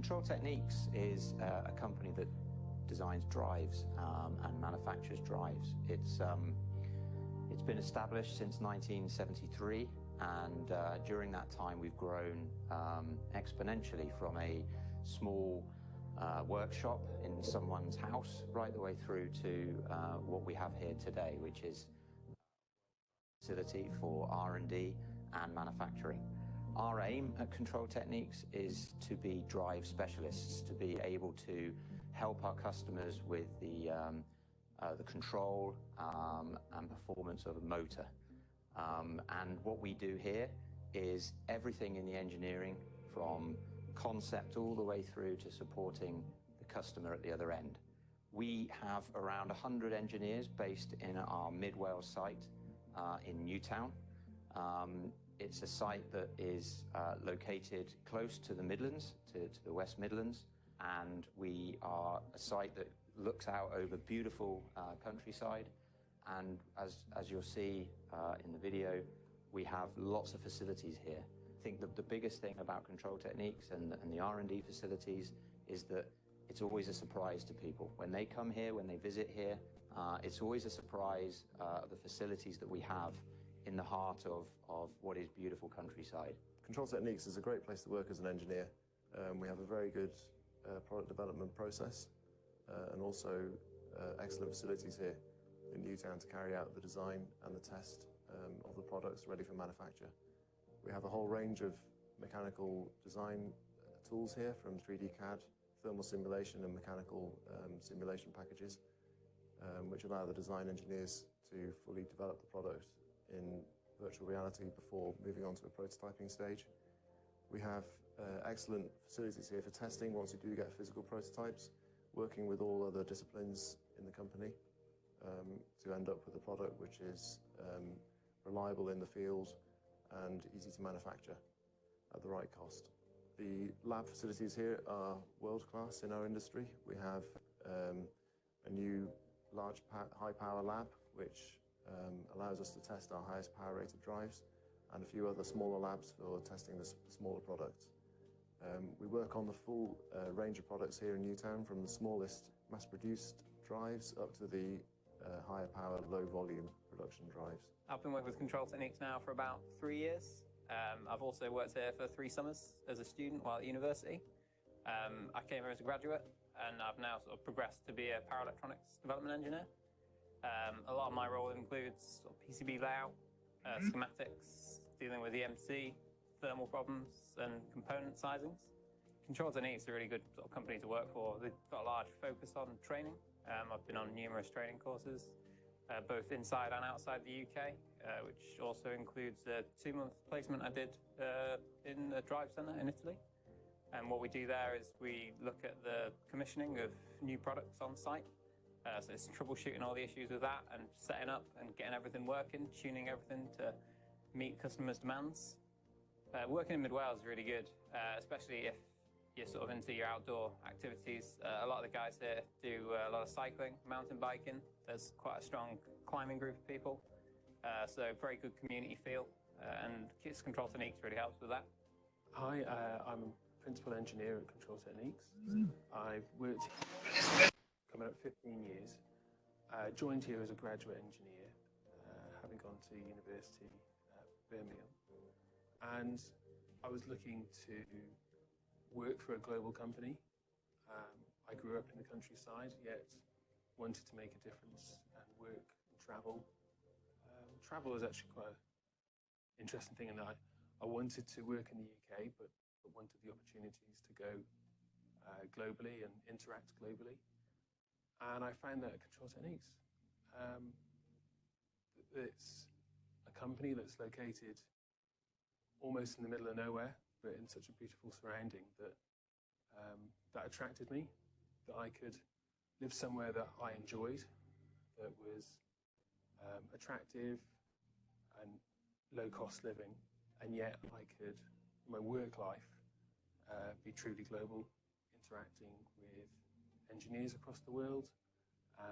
Control Techniques is a company that designs drives and manufactures drives. It's been established since 1973, and during that time we've grown exponentially from a small workshop in someone's house right the way through to what we have here today, which is a facility for R&D and manufacturing. Our aim at Control Techniques is to be drive specialists, to be able to help our customers with the control and performance of a motor. And what we do here is everything in the engineering, from concept all the way through to supporting the customer at the other end. We have around 100 engineers based in our Mid Wales site in Newtown. It's a site that is located close to the Midlands, to the West Midlands, and we are a site that looks out over beautiful countryside. And as you'll see in the video, we have lots of facilities here. I think that the biggest thing about Control Techniques and the R&D facilities is that it's always a surprise to people. When they come here, when they visit here, it's always a surprise the facilities that we have in the heart of what is beautiful countryside. Control Techniques is a great place to work as an engineer. We have a very good product development process and also excellent facilities here in Newtown to carry out the design and the test of the products ready for manufacture. We have a whole range of mechanical design tools here, from 3D CAD, thermal simulation and mechanical simulation packages, which allow the design engineers to fully develop the product in virtual reality before moving on to a prototyping stage. We have excellent facilities here for testing once you do get physical prototypes, working with all other disciplines in the company to end up with a product which is reliable in the field and easy to manufacture at the right cost. The lab facilities here are world-class in our industry. We have a new large high-power lab which allows us to test our highest power rated drives, and a few other smaller labs for testing the smaller products. We work on the full range of products here in Newtown, from the smallest mass-produced drives up to the higher power, low volume production drives. I've been working with Control Techniques now for about 3 years. I've also worked here for 3 summers as a student while at university. I came here as a graduate, and I've now sort of progressed to be a power electronics development engineer. A lot of my role includes sort of PCB layout, schematics, dealing with EMC, thermal problems, and component sizings. Control Techniques is a really good sort of company to work for. They've got a large focus on training. I've been on numerous training courses, both inside and outside the UK, which also includes a 2-month placement I did in the Drive Centre in Italy. And what we do there is we look at the commissioning of new products on site. So it's troubleshooting all the issues with that and setting up and getting everything working, tuning everything to meet customers' demands. Working in Mid Wales is really good, especially if you're sort of into your outdoor activities. A lot of the guys here do a lot of cycling, mountain biking. There's quite a strong climbing group of people, so very good community feel, and Control Techniques really helps with that. Hi, I'm Principal Engineer at Control Techniques. I've worked coming up 15 years. Joined here as a graduate engineer, having gone to university at Birmingham. And I was looking to work for a global company. I grew up in the countryside, yet wanted to make a difference and work and travel. Travel is actually quite an interesting thing, and I wanted to work in the UK, but wanted the opportunities to go globally and interact globally. And I found that at Control Techniques. It's a company that's located almost in the middle of nowhere, but in such a beautiful surrounding that that attracted me, that I could live somewhere that I enjoyed, that was attractive and low-cost living, and yet I could, in my work life, be truly global, interacting with engineers across the world,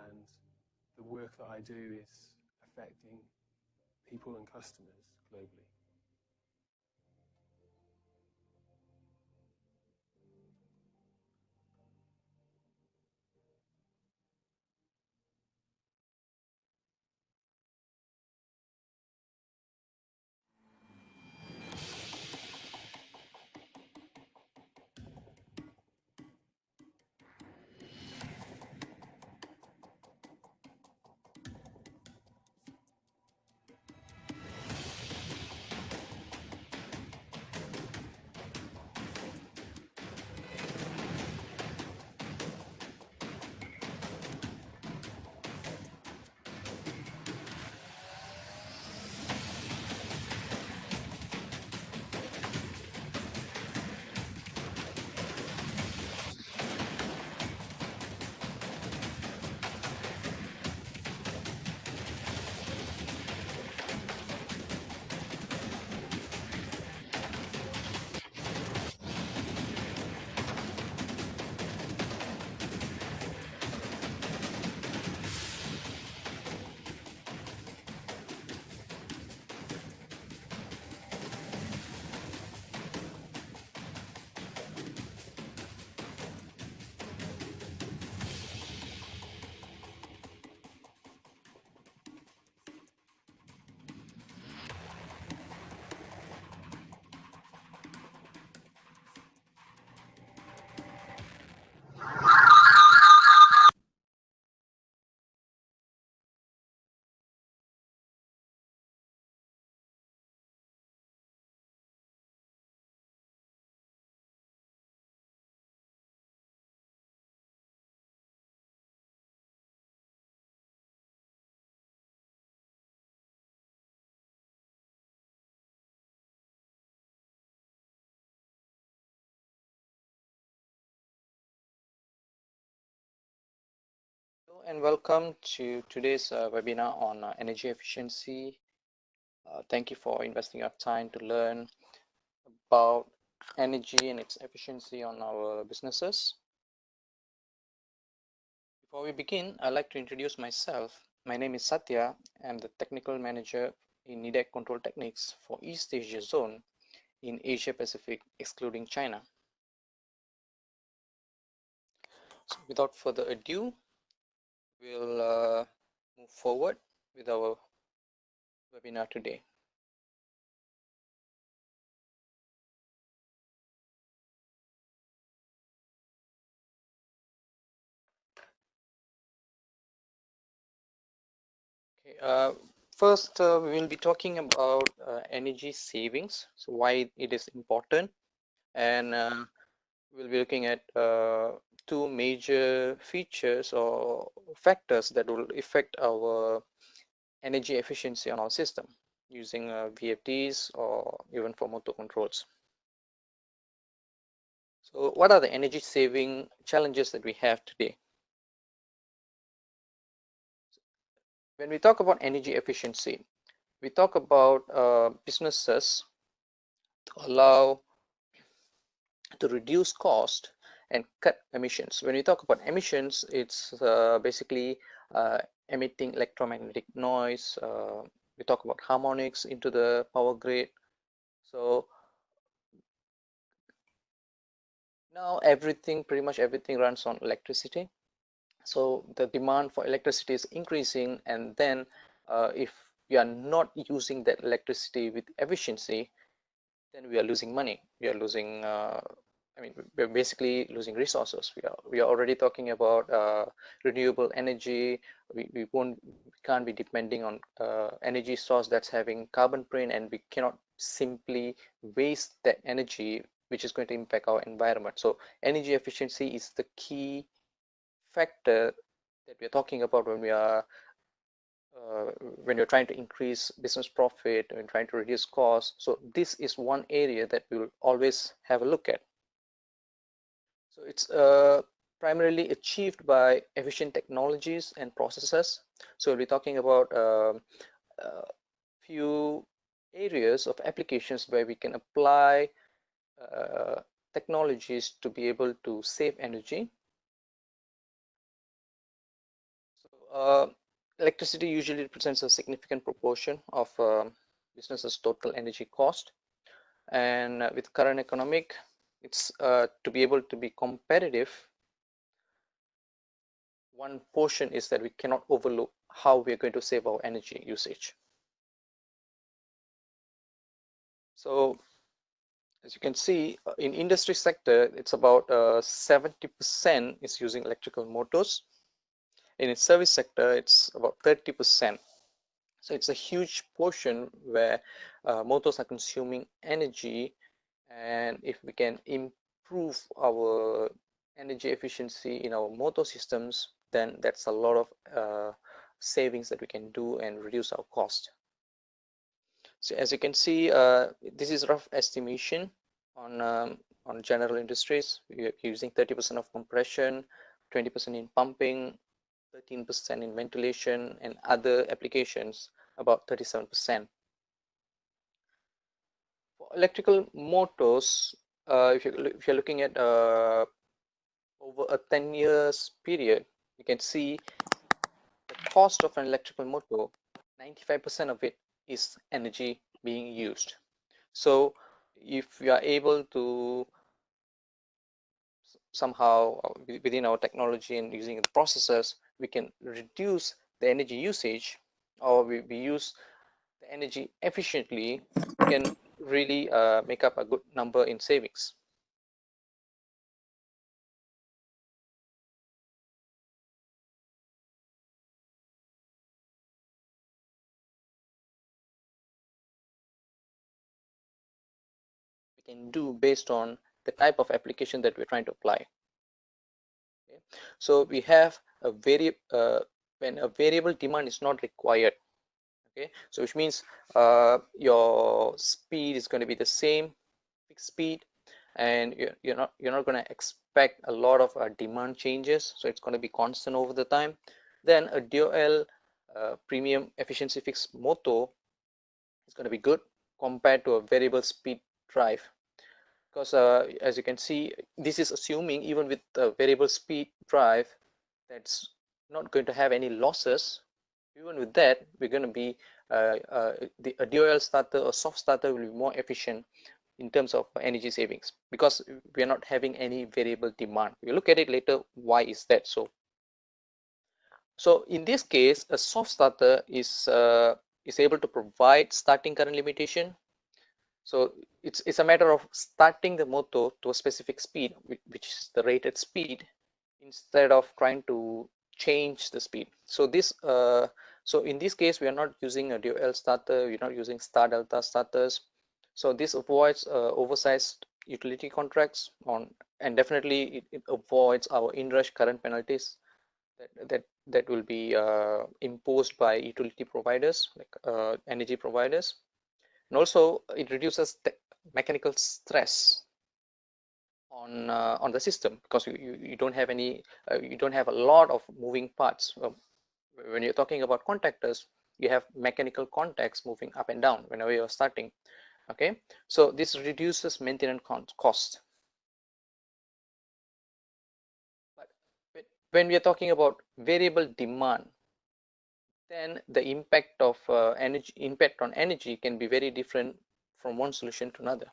and the work that I do is affecting people and customers globally. And welcome to today's webinar on energy efficiency. Thank you for investing your time to learn about energy and its efficiency on our businesses. Before we begin, I'd like to introduce myself. My name is Satya. I'm the Technical Manager in Nidec Control Techniques for East Asia Zone in Asia Pacific, excluding China. So without further ado, we'll move forward with our webinar today. Okay, first, we will be talking about energy savings, so why it is important, and we'll be looking at two major features or factors that will affect our energy efficiency on our system using VFDs or even for motor controls. So what are the energy saving challenges that we have today? When we talk about energy efficiency, we talk about businesses to allow to reduce cost and cut emissions. When we talk about emissions, it's basically emitting electromagnetic noise. We talk about harmonics into the power grid. So now pretty much everything runs on electricity. So the demand for electricity is increasing, and then if we are not using that electricity with efficiency, then we are losing money. We are losing I mean, we're basically losing resources. We are already talking about renewable energy. We can't be depending on energy source that's having carbon print, and we cannot simply waste that energy, which is going to impact our environment. So energy efficiency is the key factor that we're talking about when we are when you're trying to increase business profit and trying to reduce costs. So this is one area that we will always have a look at. So it's primarily achieved by efficient technologies and processes. So we'll be talking about a few areas of applications where we can apply technologies to be able to save energy. So electricity usually represents a significant proportion of business's total energy cost, and with current economic, it's to be able to be competitive. One portion is that we cannot overlook how we are going to save our energy usage. So as you can see, in industry sector, it's about 70% is using electrical motors. In its service sector, it's about 30%. So it's a huge portion where motors are consuming energy, and if we can improve our energy efficiency in our motor systems, then that's a lot of savings that we can do and reduce our cost. So as you can see, this is rough estimation on general industries. We're using 30% of compression, 20% in pumping, 13% in ventilation, and other applications about 37%. For electrical motors, if you're looking at over a 10 years period, you can see the cost of an electrical motor, 95% of it is energy being used. So if we are able to somehow within our technology and using the processors, we can reduce the energy usage, or we use the energy efficiently, we can really make up a good number in savings. We can do based on the type of application that we're trying to apply. Okay. So we have a when a variable demand is not required. Okay, so which means your speed is going to be the same, fixed speed, and you're not going to expect a lot of demand changes. So it's going to be constant over the time. then a dual premium efficiency fixed motor is going to be good compared to a variable speed drive, because as you can see, this is assuming even with the variable speed drive that's not going to have any losses. Even with that, we're going to be a dual starter or soft starter will be more efficient in terms of energy savings, because we are not having any variable demand. We'll look at it later. Why is that so? So in this case, a soft starter is able to provide starting current limitation. So it's a matter of starting the motor to a specific speed, which is the rated speed, instead of trying to change the speed. So this so in this case, we are not using a dual starter, we're not using star delta starters. So this avoids oversized utility contracts and definitely it avoids our inrush current penalties that will be imposed by utility providers, like energy providers. And also it reduces the mechanical stress on the system, because you don't have any you don't have a lot of moving parts. When you're talking about contactors, you have mechanical contacts moving up and down whenever you're starting. Okay, so this reduces maintenance cost. But when we are talking about variable demand, then the impact of impact on energy can be very different from one solution to another.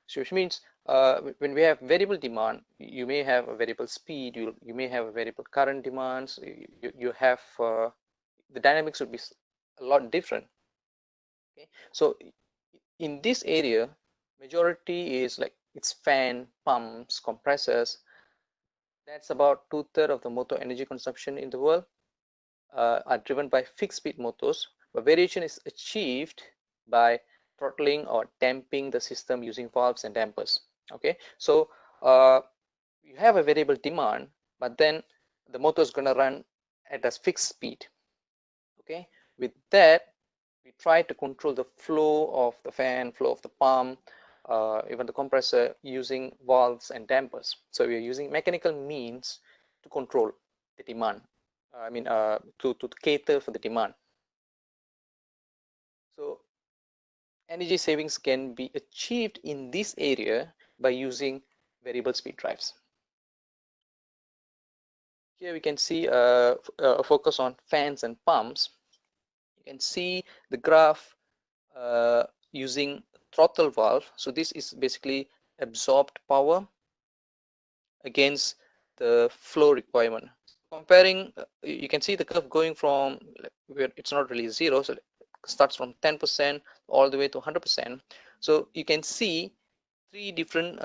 So which means when we have variable demand, you may have a variable speed, you may have a variable current demands, you have the dynamics would be a lot different. Okay, so in this area, majority is like it's fan, pumps, compressors. That's about 2/3 of the motor energy consumption in the world are driven by fixed speed motors, but variation is achieved by throttling or damping the system using valves and dampers. Okay, so you have a variable demand, but then the motor is going to run at a fixed speed. Okay, with that, we try to control the flow of the fan, flow of the pump, even the compressor, using valves and dampers. So we are using mechanical means to control the demand. I mean, to cater for the demand. So energy savings can be achieved in this area by using variable speed drives. Here we can see a focus on fans and pumps. You can see the graph using throttle valve. So this is basically absorbed power against the flow requirement. Comparing, you can see the curve going from where it's not really zero, so it starts from 10% all the way to 100%. So you can see three different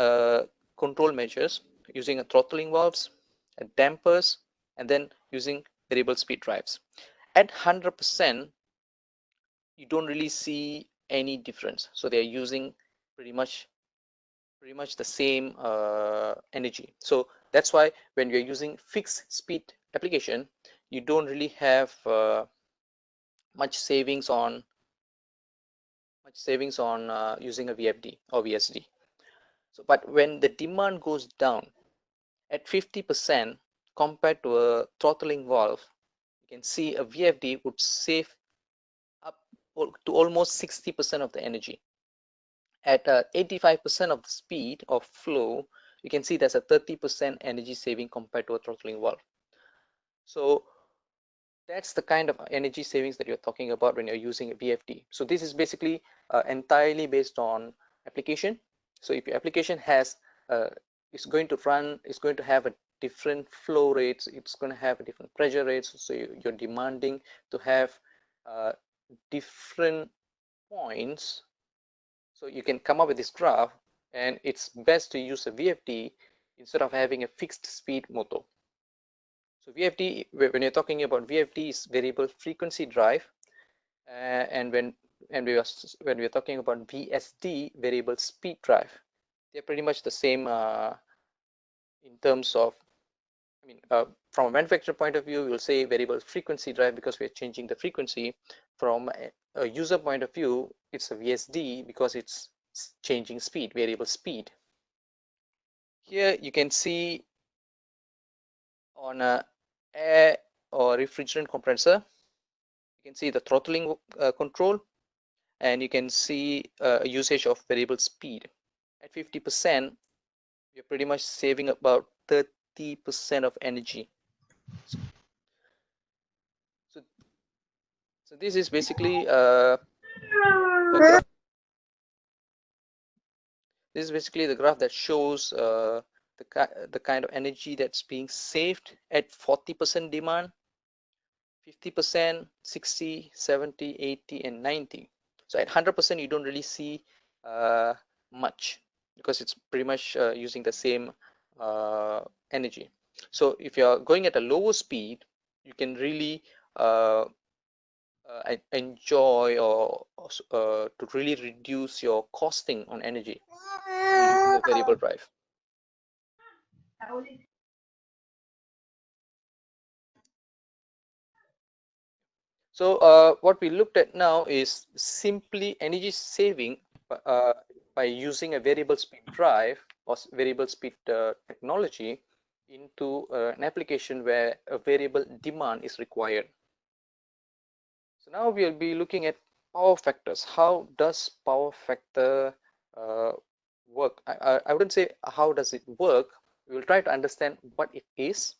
control measures using a throttling valves, dampers, and then using variable speed drives. At 100%, you don't really see any difference. So they're using pretty much the same energy. So that's why when you're using fixed speed application, you don't really have much savings on using a VFD or VSD. So, but when the demand goes down at 50% compared to a throttling valve, you can see a VFD would save up to almost 60% of the energy. At 85% of the speed of flow, you can see there's a 30% energy saving compared to a throttling valve. So that's the kind of energy savings that you're talking about when you're using a VFD. So this is basically entirely based on application. So if your application has is going to have a different flow rates, it's going to have a different pressure rates, so you're demanding to have different points. So you can come up with this graph, and it's best to use a VFD instead of having a fixed speed motor. So VFD, when you're talking about VFD, is variable frequency drive, and when we're talking about VSD, variable speed drive, they're pretty much the same in terms of, I mean, from a manufacturer point of view, we'll say variable frequency drive because we're changing the frequency. From a user point of view, it's a VSD because it's changing speed, variable speed. Here you can see on a air or refrigerant compressor. You can see the throttling control, and you can see usage of variable speed. At 50%, you're pretty much saving about 30% of energy. So this is basically the graph that shows the kind of energy that's being saved at 40% demand, 50%, 60, 70, 80, and 90. So at 100%, you don't really see much because it's pretty much using the same energy. So if you're going at a lower speed, you can really enjoy or to really reduce your costing on energy using the variable drive. So what we looked at now is simply energy saving by using a variable speed drive or variable speed technology into an application where a variable demand is required. So now we'll be looking at power factors. How does power factor work? I wouldn't say how does it work. We will try to understand what it is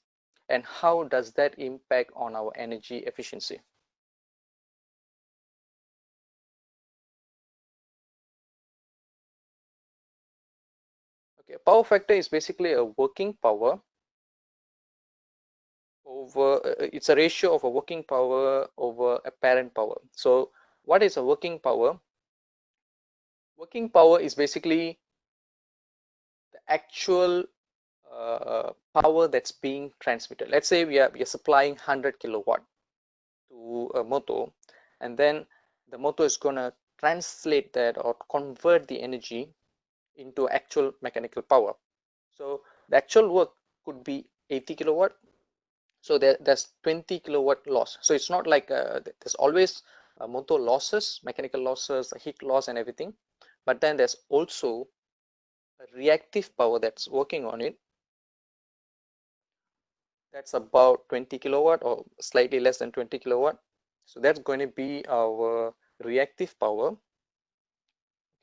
and how does that impact on our energy efficiency. Okay, power factor is basically a working power over, it's a ratio of a working power over apparent power. So what is a working power? Working power is basically the actual power that's being transmitted. Let's say we are supplying 100 kilowatt to a motor, and then the motor is going to translate that or convert the energy into actual mechanical power. So the actual work could be 80 kilowatt. So there's 20 kilowatt loss. So it's not like there's always motor losses, mechanical losses, heat loss and everything. But then there's also a reactive power that's working on it. That's about 20 kilowatt or slightly less than 20 kilowatt. So that's going to be our reactive power.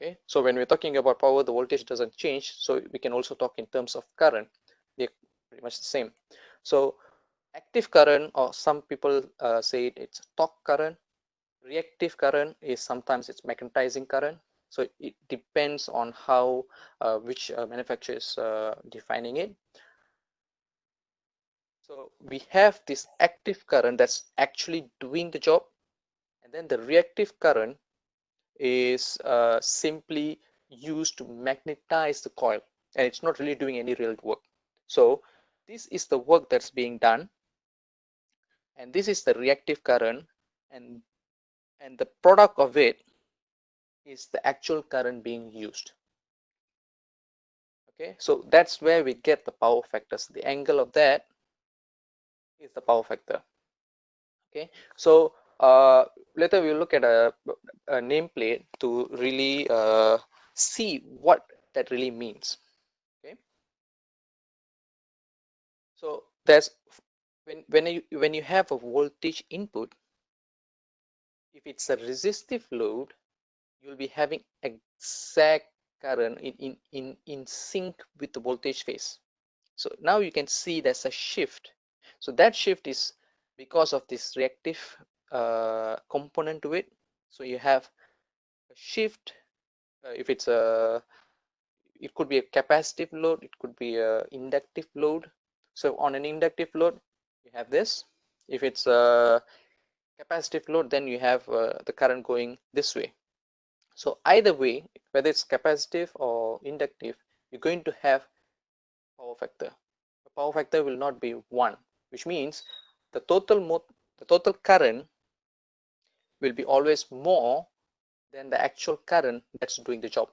Okay, so when we're talking about power, the voltage doesn't change. So we can also talk in terms of current. They're pretty much the same. So active current, or some people say it's torque current. Reactive current is sometimes it's magnetizing current. So it depends on how which manufacturer is defining it. So we have this active current that's actually doing the job, and then the reactive current is simply used to magnetize the coil, and it's not really doing any real work. So this is the work that's being done, and this is the reactive current, and the product of it is the actual current being used. Okay, so that's where we get the power factors. The angle of that is the power factor. Okay, so later we'll look at a nameplate to really see what that really means. Okay, so there's when you have a voltage input, if it's a resistive load, you'll be having exact current in sync with the voltage phase. So now you can see there's a shift. So that shift is because of this reactive component to it. So you have a shift. If it's it could be a capacitive load, it could be a inductive load. So on an inductive load, you have this. If it's a capacitive load, then you have the current going this way. So either way, whether it's capacitive or inductive, you're going to have power factor. The power factor will not be 1, which means the total current will be always more than the actual current that's doing the job,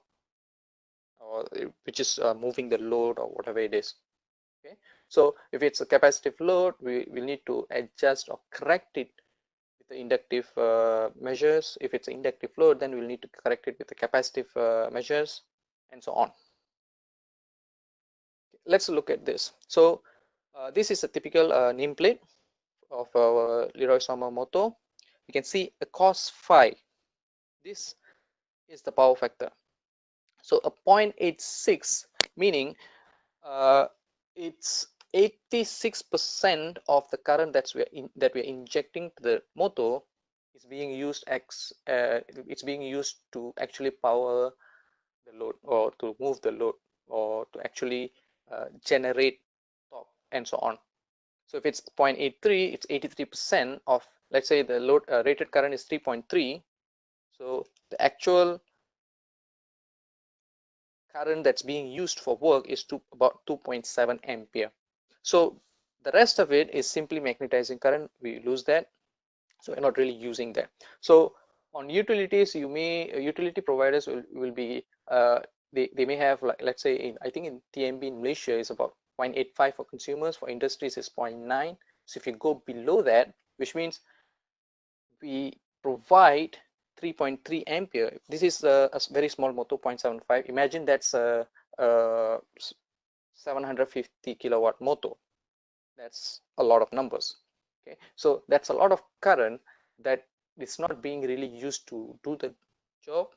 or which is moving the load or whatever it is. Okay, so if it's a capacitive load, we will need to adjust or correct it with the inductive measures. If it's an inductive load, then we'll need to correct it with the capacitive measures, and so on. Let's look at this. So this is a typical nameplate of our Leroy Sommer motor, you can see a cos phi. This is the power factor. So a 0.86 meaning it's 86% of the current that we're injecting to the motor is being used it's being used to actually power the load, or to move the load, or to actually generate torque and so on. So if it's 0.83, it's 83% of, let's say the load rated current is 3.3. So the actual current that's being used for work is about 2.7 ampere. So the rest of it is simply magnetizing current. We lose that, so we're not really using that. So on utilities, utility providers will be they may have, like, let's say I think in TMB in Malaysia is about 0.85 for consumers, for industries is 0.9. So if you go below that, which means we provide 3.3 ampere. This is a very small motor, 0.75. Imagine that's a 750 kilowatt motor. That's a lot of numbers. Okay, so that's a lot of current that is not being really used to do the job,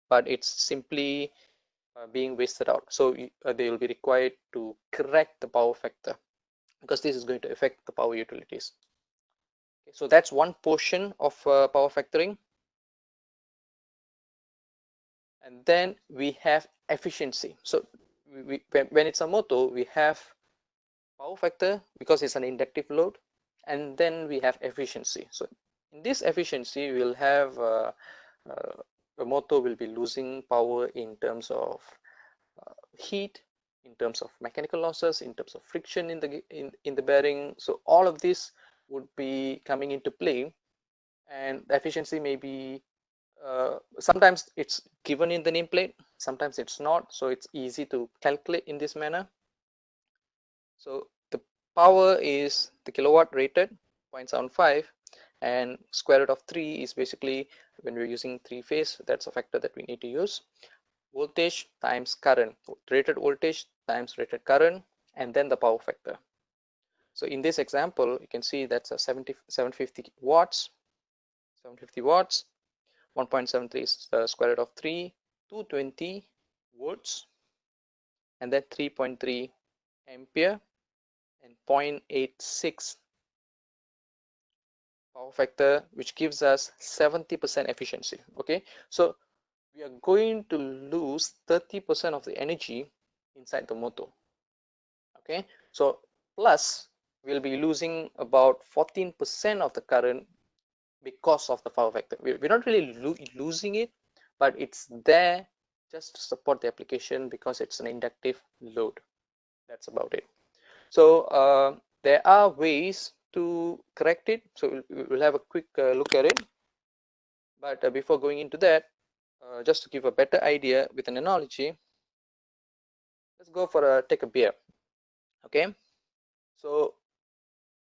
but it's simply being wasted out. So they will be required to correct the power factor, because this is going to affect the power utilities. Okay, so that's one portion of power factoring. And then we have efficiency. So when it's a motor, we have power factor because it's an inductive load, and then we have efficiency. So in this efficiency, we'll have the motor will be losing power in terms of heat, in terms of mechanical losses, in terms of friction in the bearing. So all of this would be coming into play, and the efficiency may be sometimes it's given in the nameplate, sometimes it's not, so it's easy to calculate in this manner. So the power is the kilowatt rated, 0.75, and square root of 3 is basically, when we're using 3-phase, that's a factor that we need to use. Voltage times current, rated voltage times rated current, and then the power factor. So in this example, you can see that's a 750 watts, 750 watts. 1.73 is the square root of 3, 220 volts, and then 3.3 ampere, and 0.86 power factor, which gives us 70% efficiency. Okay, so we are going to lose 30% of the energy inside the motor. Okay, so plus we'll be losing about 14% of the current because of the power factor. We're not really losing it, but it's there just to support the application because it's an inductive load. That's about it. So there are ways to correct it. So we'll have a quick look at it. But before going into that, just to give a better idea with an analogy, let's go for take a beer. Okay, so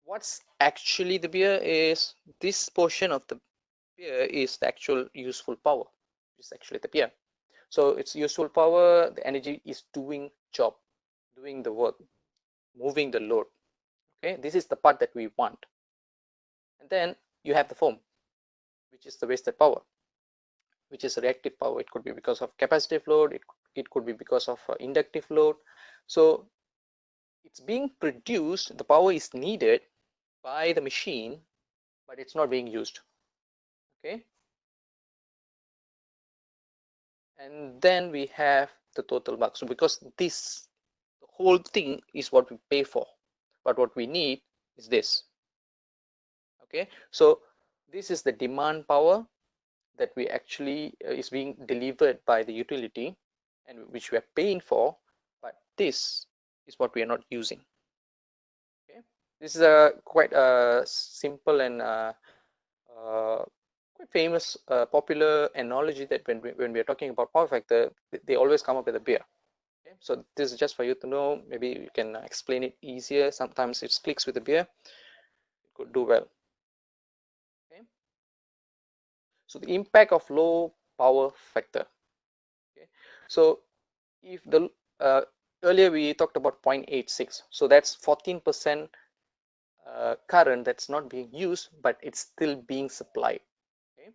what's actually the beer is this portion of the beer is the actual useful power. It's actually the beer. So it's useful power, the energy is doing job, doing the work, moving the load. Okay, this is the part that we want. And then you have the foam, which is the wasted power, which is reactive power. It could be because of capacitive load, it could be because of inductive load. So it's being produced, the power is needed by the machine, but it's not being used. Okay, and then we have the total buck. So because the whole thing is what we pay for, but what we need is this. Okay, so this is the demand power that we actually is being delivered by the utility, and which we are paying for, but this is what we are not using. Okay, this is a quite simple and quite famous popular analogy that when we are talking about power factor, they always come up with a beer. Okay, so this is just for you to know. Maybe you can explain it easier. Sometimes it clicks with the beer, it could do well. Okay, so the impact of low power factor. Okay, so if the earlier we talked about 0.86, so that's 14% current that's not being used, but it's still being supplied. Okay,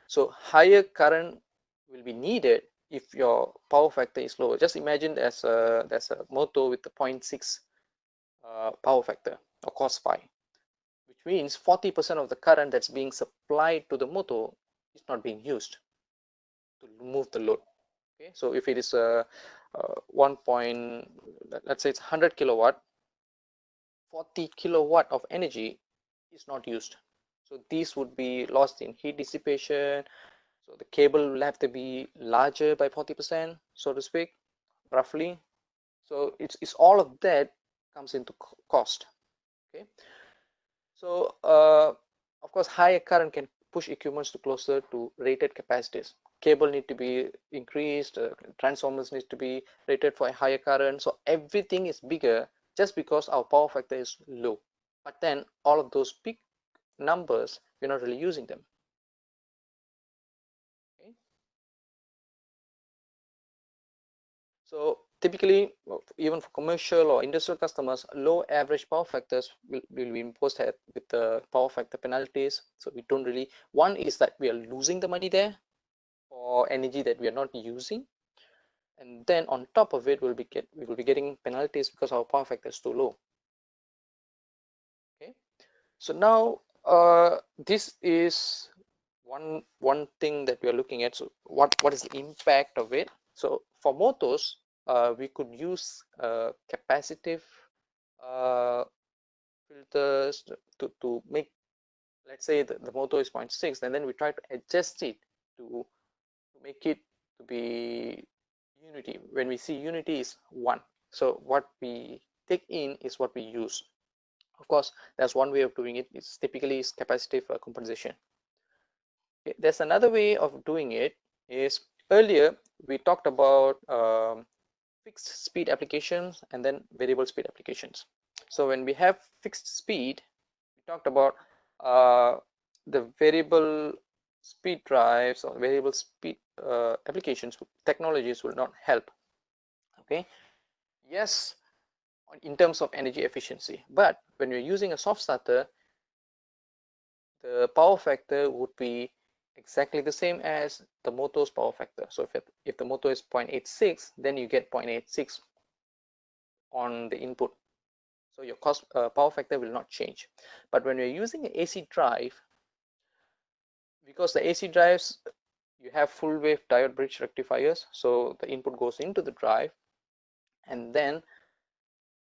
so higher current will be needed if your power factor is lower. Just imagine there's a motor with a 0.6 power factor or cos phi, which means 40% of the current that's being supplied to the motor is not being used to move the load. Okay, so if it is a let's say it's 100 kilowatt, 40 kilowatt of energy is not used. So these would be lost in heat dissipation. So the cable will have to be larger by 40%, so to speak, roughly. So it's all of that comes into cost. Okay, so of course higher current can push equipment to closer to rated capacities. Cable need to be increased, transformers need to be rated for a higher current, so everything is bigger just because our power factor is low. But then all of those big numbers, we're not really using them. Okay, so typically, even for commercial or industrial customers, low average power factors will be imposed with the power factor penalties. So we don't really, one is that we are losing the money there for energy that we are not using, and then on top of it, we will be getting penalties because our power factor is too low. Okay, so now this is one thing that we are looking at. So what is the impact of it? So for motors, we could use capacitive filters to make, let's say the motor is 0.6, and then we try to adjust it to make it to be unity. When we see unity is 1, so what we take in is what we use. Of course, there's one way of doing it. It's typically is capacitive compensation. Okay, there's another way of doing it. Is earlier we talked about fixed speed applications and then variable speed applications. So when we have fixed speed, we talked about the variable speed drives or variable speed applications, technologies will not help. Okay, yes, in terms of energy efficiency, but when you're using a soft starter, the power factor would be exactly the same as the motor's power factor. So if the motor is 0.86, then you get 0.86 on the input. So your power factor will not change. But when you're using an AC drive, because the AC drives, you have full wave diode bridge rectifiers, so the input goes into the drive, and then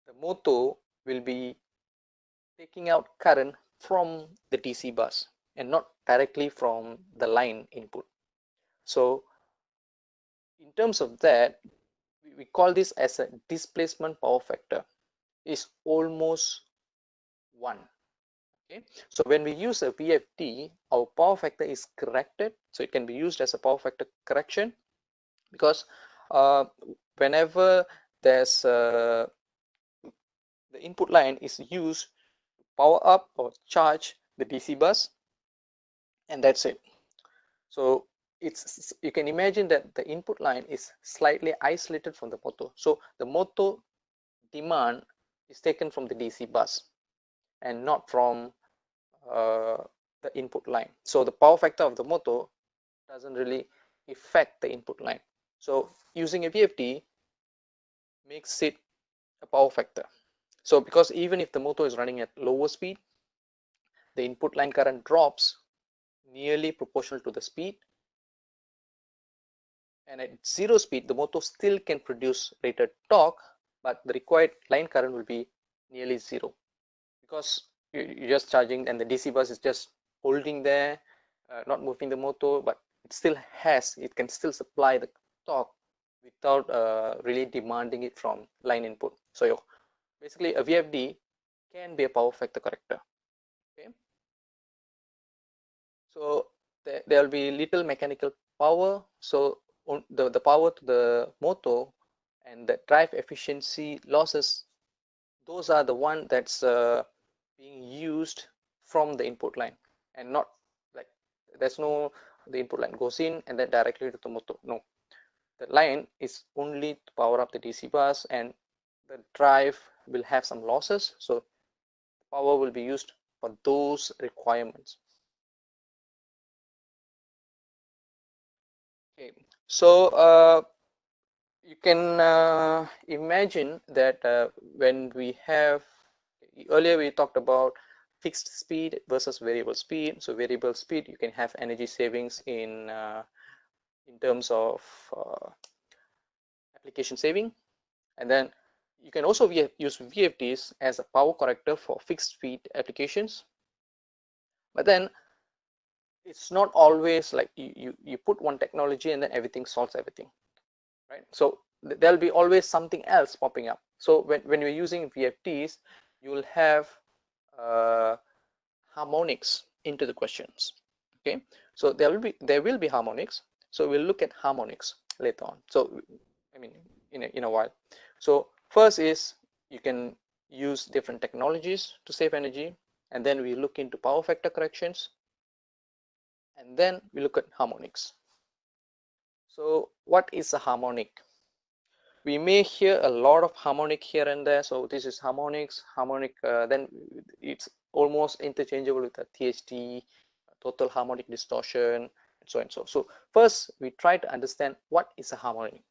the motor will be taking out current from the DC bus and not directly from the line input. So in terms of that, we call this as a displacement power factor. Is almost 1. Okay, so when we use a VFD, our power factor is corrected, so it can be used as a power factor correction, because whenever there's the input line is used to power up or charge the DC bus, and that's it. So you can imagine that the input line is slightly isolated from the motor. So the motor demand is taken from the DC bus and not from the input line. So the power factor of the motor doesn't really affect the input line. So using a VFD makes it a power factor. So because even if the motor is running at lower speed, the input line current drops nearly proportional to the speed, and at 0 speed the motor still can produce rated torque, but the required line current will be nearly 0, because you're just charging and the DC bus is just holding there, not moving the motor, but it can still supply the torque without really demanding it from line input. So basically a VFD can be a power factor corrector. Okay, so there will be little mechanical power, so the power to the motor and the drive efficiency losses, those are the one that's being used from the input line, and not like there's no, the input line goes in and then directly to the motor. No, the line is only to power up the DC bus, and the drive will have some losses, so power will be used for those requirements. Okay, so you can imagine that when we have, earlier we talked about fixed speed versus variable speed. So variable speed, you can have energy savings in terms of application saving, and then you can also use VFDs as a power corrector for fixed speed applications. But then it's not always like you put one technology and then everything solves everything, right? So there'll be always something else popping up. So when you're using VFDs, you will have harmonics into the questions. Okay, so there will be harmonics. So we'll look at harmonics later on. So I mean in a while. So first is you can use different technologies to save energy, and then we look into power factor corrections, and then we look at harmonics. So what is a harmonic? We may hear a lot of harmonic here and there. So this is harmonics, harmonic, then it's almost interchangeable with a THD, total harmonic distortion, and so on and so. So first we try to understand what is a harmonic.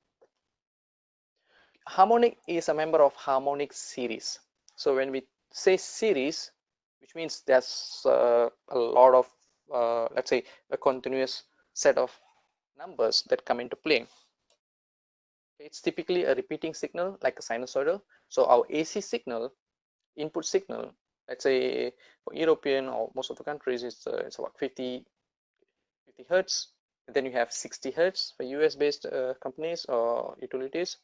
Harmonic is a member of harmonic series. So when we say series, which means there's a lot of, let's say, a continuous set of numbers that come into play. It's typically a repeating signal like a sinusoidal. So our AC signal, input signal, let's say for European or most of the countries, it's about 50 hertz. And then you have 60 hertz for US based companies or utilities.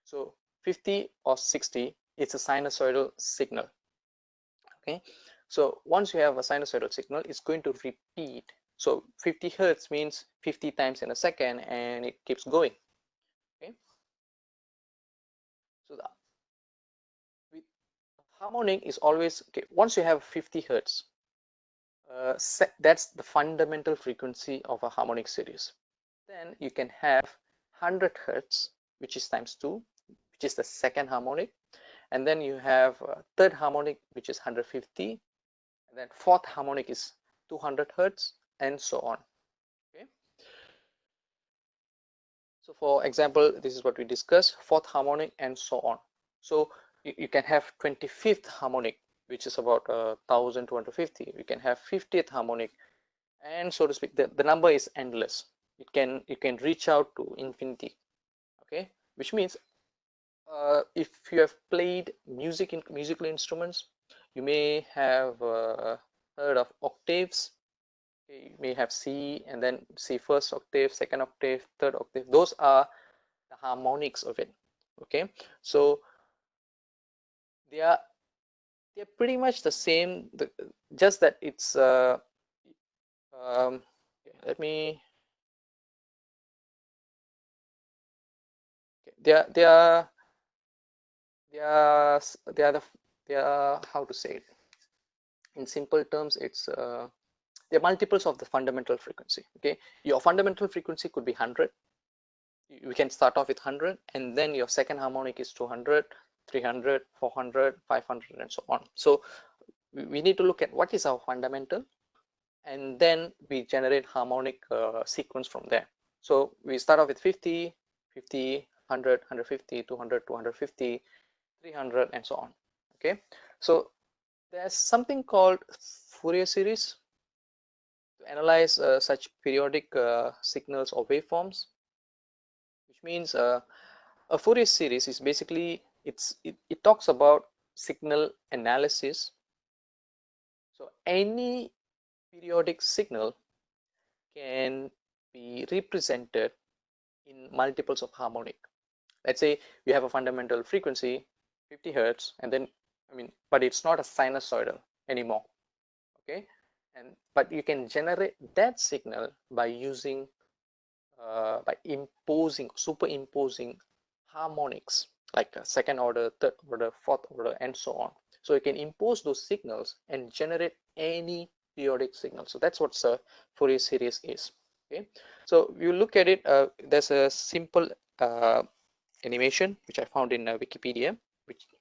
So 50 or 60, it's a sinusoidal signal. Okay, so once you have a sinusoidal signal, it's going to repeat. So 50 hertz means 50 times in a second, and it keeps going. Okay, so the harmonic is always, okay, once you have 50 hertz, that's the fundamental frequency of a harmonic series. Then you can have 100 hertz, which is times 2, which is the second harmonic, and then you have third harmonic, which is 150, and then fourth harmonic is 200 hertz, and so on. Okay, so for example, this is what we discussed, fourth harmonic and so on. So you can have 25th harmonic, which is about 1250. You can have 50th harmonic, and so to speak, the number is endless. You can reach out to infinity. Okay, which means if you have played musical instruments, you may have heard of octaves. You may have C, and then C first octave, second octave, third octave. Those are the harmonics of it. Okay, so they're pretty much the same, just that it's let me, they are how to say it in simple terms, it's they're multiples of the fundamental frequency. Okay, your fundamental frequency could be 100. We can start off with 100, and then your second harmonic is 200, 300, 400, 500, and so on. So we need to look at what is our fundamental, and then we generate harmonic sequence from there. So we start off with 50, 50, 100, 150, 200, 250, 300, and so on. Okay, so there's something called Fourier series to analyze such periodic signals or waveforms, which means a Fourier series is basically, it talks about signal analysis. So any periodic signal can be represented in multiples of harmonic. Let's say we have a fundamental frequency 50 hertz, and then but it's not a sinusoidal anymore. Okay, but you can generate that signal by using by superimposing harmonics, like a second order, third order, fourth order, and so on. So you can impose those signals and generate any periodic signal. So that's what Fourier series is. Okay, so you look at it, there's a simple animation which I found in Wikipedia,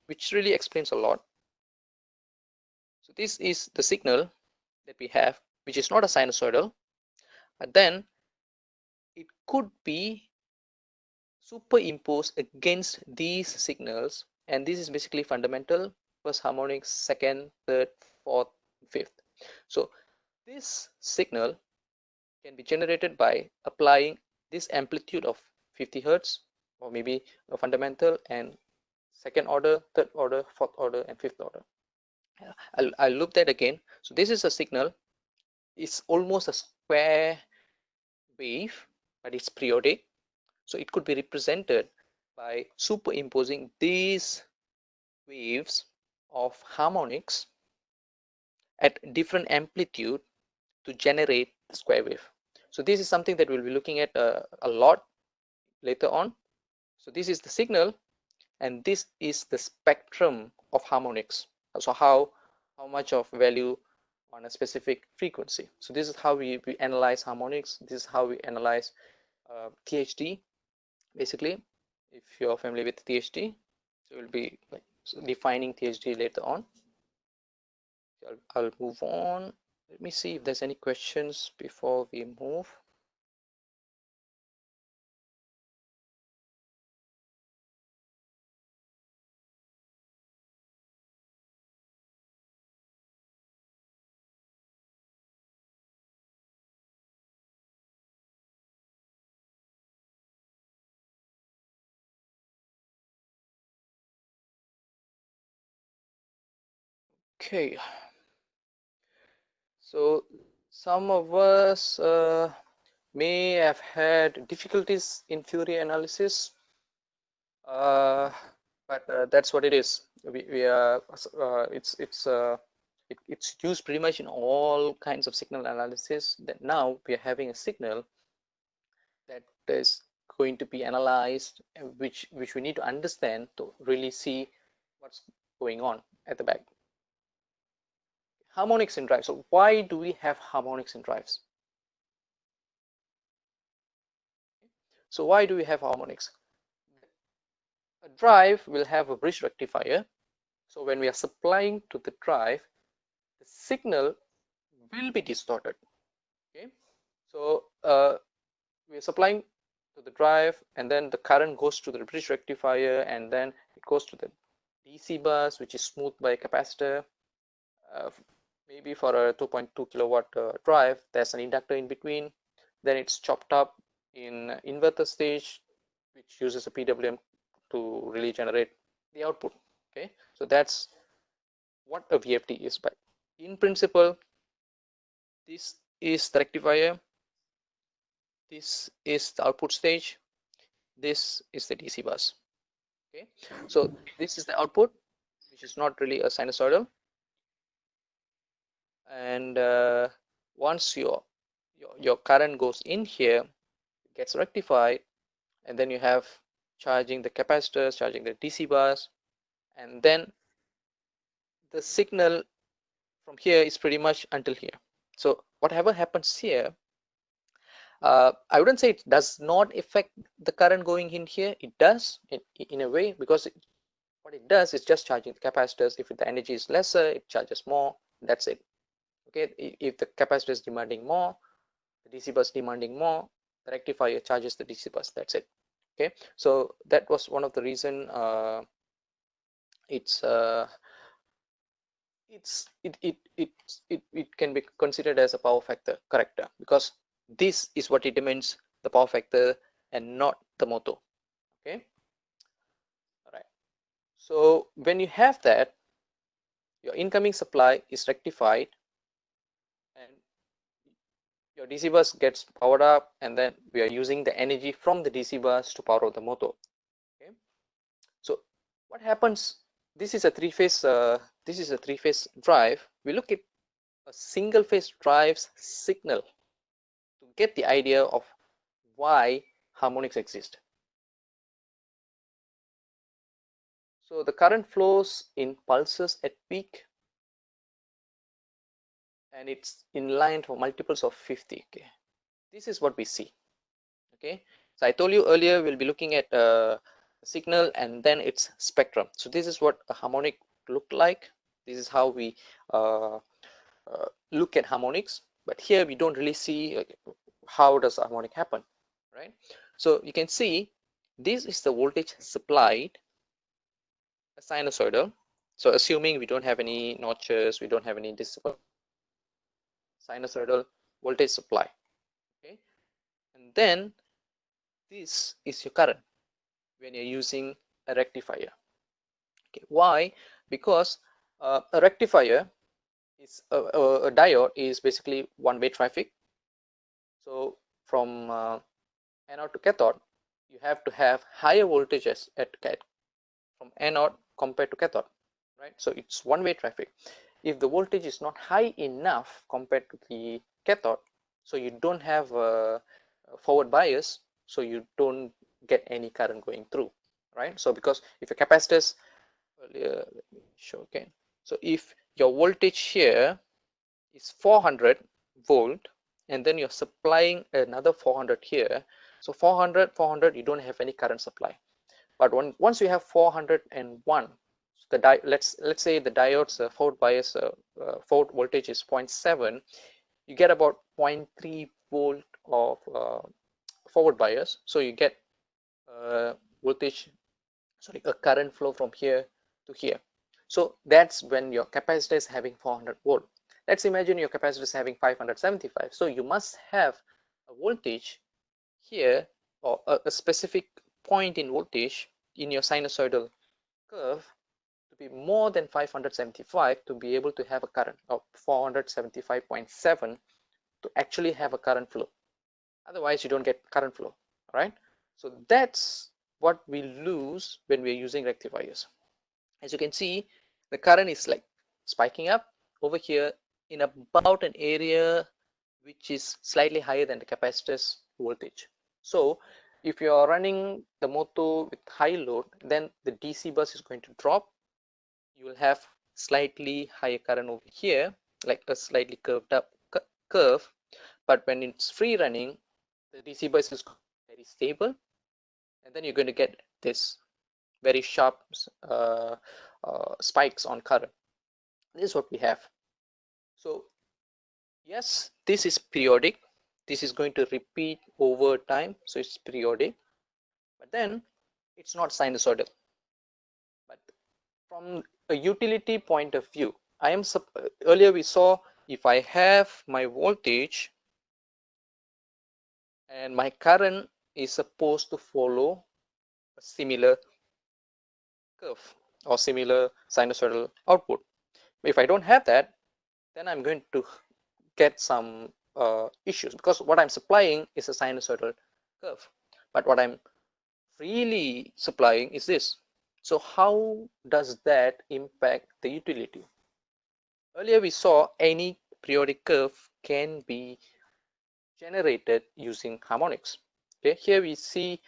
which really explains a lot. So this is the signal that we have, which is not a sinusoidal, but then it could be superimposed against these signals, and this is basically fundamental: first harmonic, second, third, fourth, fifth. So this signal can be generated by applying this amplitude of 50 hertz, or maybe a fundamental and second order, third order, fourth order, and fifth order. I'll loop that again. So this is a signal. It's almost a square wave, but it's periodic. So it could be represented by superimposing these waves of harmonics at different amplitude to generate the square wave. So this is something that we'll be looking at a lot later on. So this is the signal, and this is the spectrum of harmonics. So how much of value on a specific frequency. So this is how we analyze harmonics. This is how we analyze THD. Basically, if you're familiar with THD, so we'll be like defining THD later on. I'll move on. Let me see if there's any questions before we move. Okay. So some of us may have had difficulties in Fourier analysis, but that's what it is. We are it's used pretty much in all kinds of signal analysis. That now we are having a signal that is going to be analyzed, which we need to understand to really see what's going on at the back. Harmonics and drives. So why do we have harmonics and drives? So why do we have harmonics? A drive will have a bridge rectifier. So when we are supplying to the drive, the signal will be distorted. Okay. So we are supplying to the drive, and then the current goes to the bridge rectifier, and then it goes to the DC bus, which is smoothed by a capacitor. Maybe for a 2.2 kilowatt drive, there's an inductor in between. Then it's chopped up in inverter stage, which uses a PWM to really generate the output. Okay, so that's what a VFD is. But in principle, this is the rectifier, this is the output stage, this is the DC bus. Okay, so this is the output, which is not really a sinusoidal. And once your current goes in here, it gets rectified, and then you have charging the capacitors, charging the DC bus, and then the signal from here is pretty much until here. So whatever happens here, I wouldn't say it does not affect the current going in here. It does in a way, because what it does is just charging the capacitors. If the energy is lesser, it charges more. That's it. Okay, if the capacitor is demanding more, the DC bus demanding more, the rectifier charges the DC bus. That's it. Okay, so that was one of the reason it can be considered as a power factor corrector, because this is what determines the power factor and not the motor. Okay, all right. So when you have that, your incoming supply is rectified, and your DC bus gets powered up, and then we are using the energy from the DC bus to power the motor. Okay, so what happens? This is a three-phase. This is a three-phase drive. We look at a single-phase drive's signal to get the idea of why harmonics exist. So the current flows in pulses at peak, and it's in line for multiples of 50. Okay, this is what we see. Okay, so I told you earlier we'll be looking at a signal and then its spectrum. So this is what a harmonic looked like. This is how we look at harmonics, but here we don't really see how does harmonic happen, right? So you can see this is the voltage supplied, a sinusoidal. So assuming we don't have any notches, we don't have any decibel, sinusoidal voltage supply, okay? And then this is your current when you're using a rectifier. Okay, why? Because a rectifier is a diode is basically one-way traffic. So from anode to cathode, you have to have higher voltages from anode compared to cathode, right? So it's one-way traffic. If the voltage is not high enough compared to the cathode, so you don't have a forward bias, so you don't get any current going through, right? So because if a capacitors, let me show again. So if your voltage here is 400 volt, and then you're supplying another 400 here, so 400 you don't have any current supply. But once you have 401, let's say the diode's forward bias forward voltage is 0.7, you get about 0.3 volt of forward bias. So you get a current flow from here to here. So that's when your capacitor is having 400 volt. Let's imagine your capacitor is having 575. So you must have a voltage here, or a specific point in voltage in your sinusoidal curve to be more than 575 to be able to have a current of 475.7 to actually have a current flow. Otherwise you don't get current flow, right? So that's what we lose when we're using rectifiers. As you can see, the current is like spiking up over here in about an area which is slightly higher than the capacitor's voltage. So if you are running the motor with high load, then the DC bus is going to drop. You will have slightly higher current over here, like a slightly curved up curve. But when it's free running, the DC bus is very stable, and then you're going to get this very sharp spikes on current. This is what we have. So yes, this is periodic. This is going to repeat over time, so it's periodic. But then it's not sinusoidal. But from a utility point of view, earlier we saw if I have my voltage and my current is supposed to follow a similar curve or similar sinusoidal output. If I don't have that, then I'm going to get some issues, because what I'm supplying is a sinusoidal curve, but what I'm really supplying is this. So how does that impact the utility? Earlier we saw any periodic curve can be generated using harmonics. Okay, here we see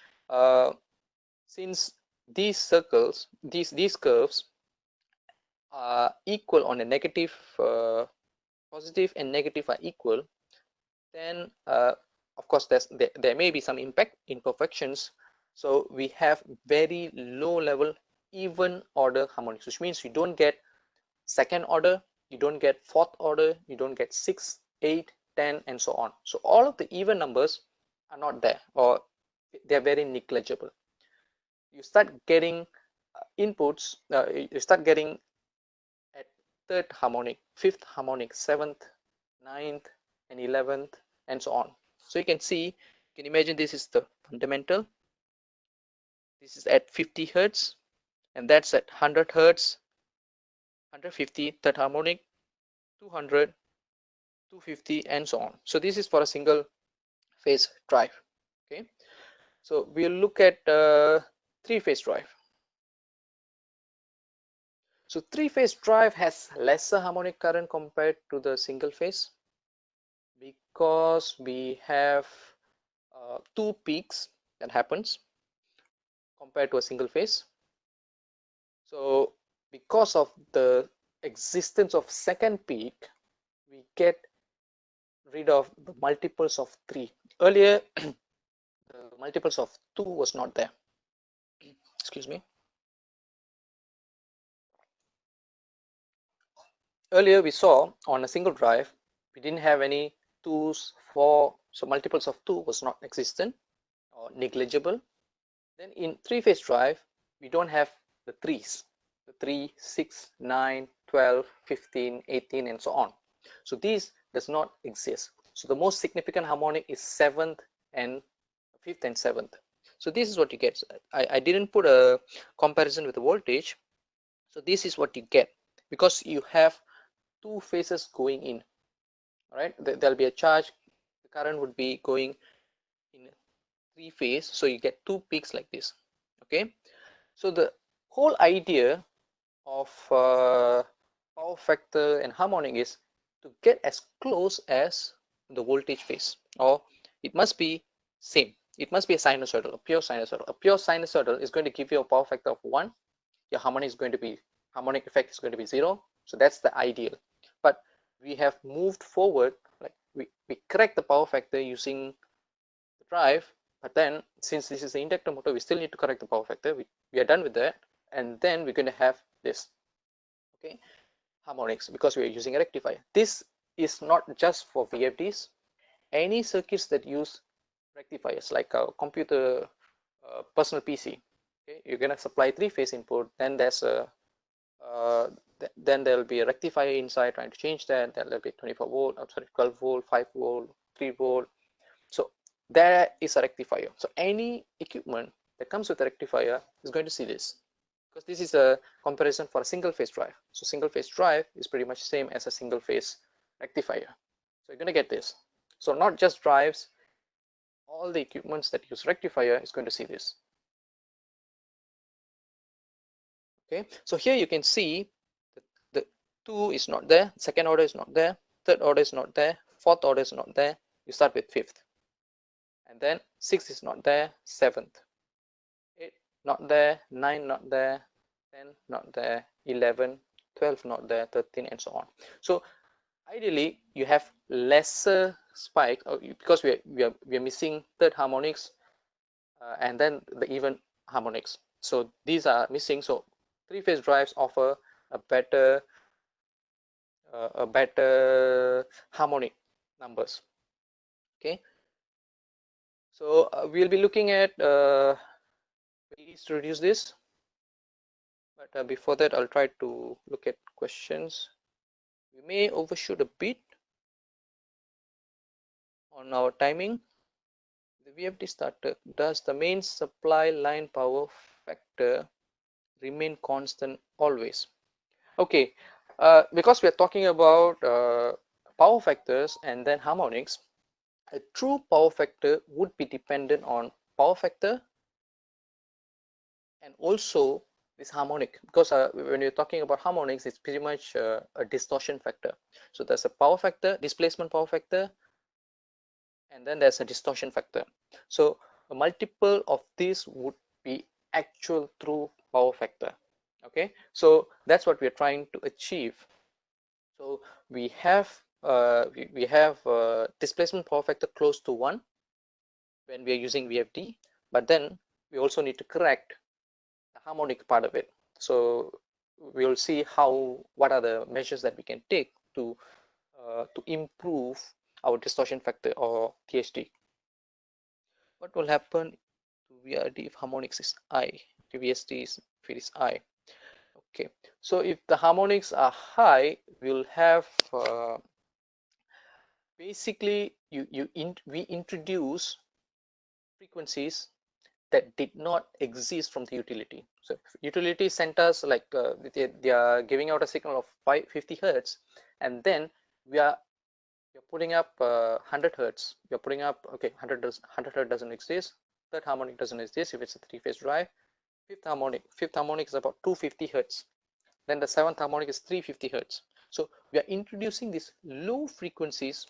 since these circles, these curves are equal on a negative, positive and negative are equal, then of course there may be some imperfections. So we have very low level even order harmonics, which means you don't get second order, you don't get fourth order, you don't get 6, 8, 10 and so on. So all of the even numbers are not there, or they're very negligible. You start getting inputs, you start getting at third harmonic, fifth harmonic, seventh, ninth and 11th and so on. So you can see, you can imagine this is the fundamental, this is at 50 hertz, and that's at 100 hertz, 150 third harmonic, 200, 250 and so on. So this is for a single phase drive. Okay, so we'll look at three-phase drive. So three-phase drive has lesser harmonic current compared to the single phase, because we have two peaks that happens compared to a single phase. So because of the existence of second peak, we get rid of the multiples of 3. Earlier the multiples of 2 was not there. Excuse me. earlier we saw on a single drive, we didn't have any 2s, 4, so multiples of 2 was not existent or negligible. Then in 3-phase drive, we don't have the 3s, the 3, 6, 9, 12, 15, 18, and so on. So these does not exist. So the most significant harmonic is 7th and 5th and 7th. So this is what you get. I didn't put a comparison with the voltage. So this is what you get because you have 2 phases going in. All right, there'll be a charge. The current would be going in 3 phase. So you get 2 peaks like this. Okay. So the whole idea of power factor and harmonic is to get as close as the voltage phase, or it must be same. It must be a sinusoidal, a pure sinusoidal. A pure sinusoidal is going to give you a power factor of 1. Your harmonic effect is going to be 0. So that's the ideal. But we have moved forward, like we correct the power factor using the drive. But then since this is the inductor motor, we still need to correct the power factor. We are done with that, and then we're going to have this, okay, harmonics, because we are using a rectifier. This is not just for VFDs. Any circuits that use rectifiers, like a computer, personal PC, okay, you're going to supply 3-phase input, then there's a then there will be a rectifier inside trying to change that. There will be 24 volt, 12 volt, 5 volt, 3 volt. So there is a rectifier. So any equipment that comes with a rectifier is going to see this, because this is a comparison for a single phase drive. So single phase drive is pretty much the same as a single phase rectifier. So you're going to get this. So not just drives, all the equipments that use rectifier is going to see this. Okay, so here you can see the 2 is not there, second order is not there, third order is not there, fourth order is not there. You start with 5th, and then 6 is not there, 7th, 8 not there, 9 not there, 10 not there, 11, 12 not there, 13, and so on. So ideally you have lesser spike, because we are missing third harmonics, and then the even harmonics. So these are missing. So 3-phase drives offer a better harmonic numbers. Okay, so we'll be looking at ways to reduce this, but before that I'll try to look at questions. We may overshoot a bit on our timing. The VFD starter, does the main supply line power factor remain constant always? Okay, because we are talking about power factors and then harmonics, a true power factor would be dependent on power factor and also this harmonic, because when you're talking about harmonics, it's pretty much a distortion factor. So there's a power factor, displacement power factor, and then there's a distortion factor. So a multiple of these would be actual true power factor. Okay, so that's what we're trying to achieve. So we have displacement power factor close to 1 when we are using VFD, but then we also need to correct the harmonic part of it. So we will see what are the measures that we can take to improve our distortion factor, or THD. What will happen to VRD if harmonics is I, if VSD is, if it is I? Okay, so if the harmonics are high, we'll have basically we introduce frequencies that did not exist from the utility. So utility sent us like they are giving out a signal of 50 hertz, and then you're putting up 100 hertz. You're putting up, okay, 100 hertz doesn't exist. Third harmonic doesn't exist if it's a 3-phase drive. Fifth harmonic is about 250 hertz. Then the 7th harmonic is 350 hertz. So we are introducing these low frequencies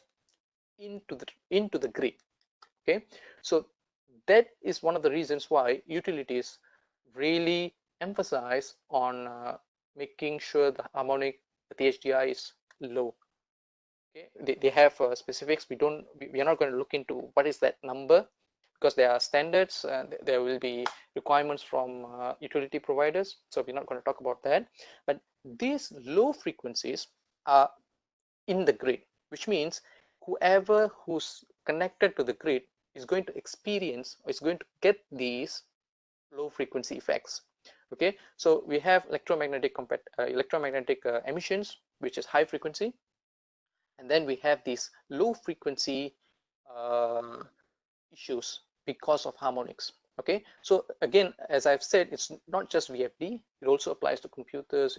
into the grid. Okay, so that is one of the reasons why utilities really emphasize on making sure the harmonic, the THDI is low. Okay, they have specifics. We are not going to look into what is that number, because there are standards and there will be requirements from utility providers. So we're not going to talk about that. But these low frequencies are in the grid, which means whoever who's connected to the grid is going to experience or is going to get these low frequency effects. Okay, so we have electromagnetic emissions, which is high frequency, and then we have these low frequency issues because of harmonics. Okay, so again, as I've said, it's not just VFD, it also applies to computers.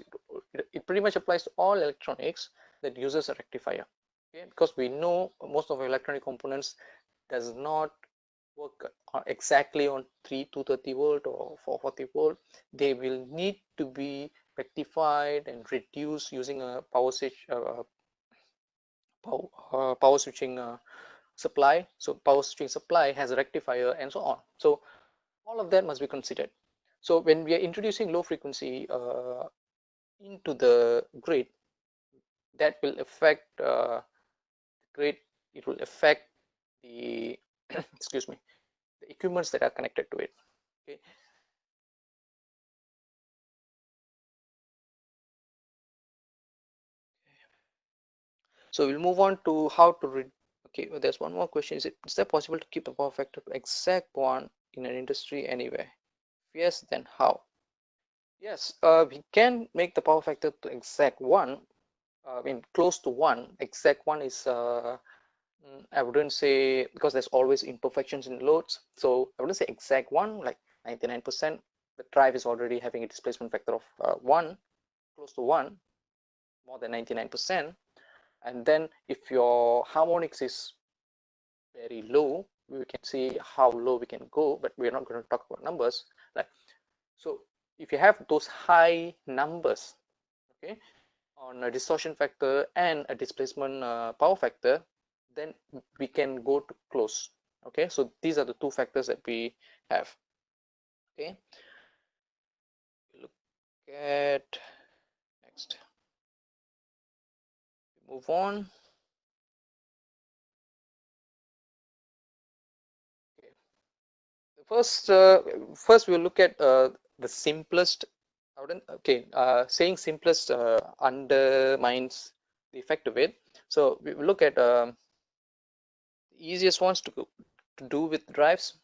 It pretty much applies to all electronics that uses a rectifier. Okay, because we know most of our electronic components does not work exactly on 230 volt or 440 volt. They will need to be rectified and reduced using a power switching supply. So power switching supply has a rectifier and so on. So all of that must be considered. So when we are introducing low frequency into the grid, that will affect the grid. It will affect the excuse me, the equipments that are connected to it. Okay. So we'll move on to how to read. Okay, well, there's one more question. Is that possible to keep the power factor to exact one in an industry anywhere? If yes, then how? Yes, we can make the power factor to exact one. I mean, close to one. Exact one is I wouldn't say, because there's always imperfections in loads. So I wouldn't say exact one, like 99%. The drive is already having a displacement factor of 1, close to 1, more than 99%. And then if your harmonics is very low, we can see how low we can go, but we're not going to talk about numbers. Like, so if you have those high numbers, okay, on a distortion factor and a displacement power factor, then we can go to close. Okay, so these are the two factors that we have. Okay, look at next. Move on. Okay. First we'll look at the simplest. Okay, saying simplest undermines the effect of it. So we will look at the easiest ones to do with drives.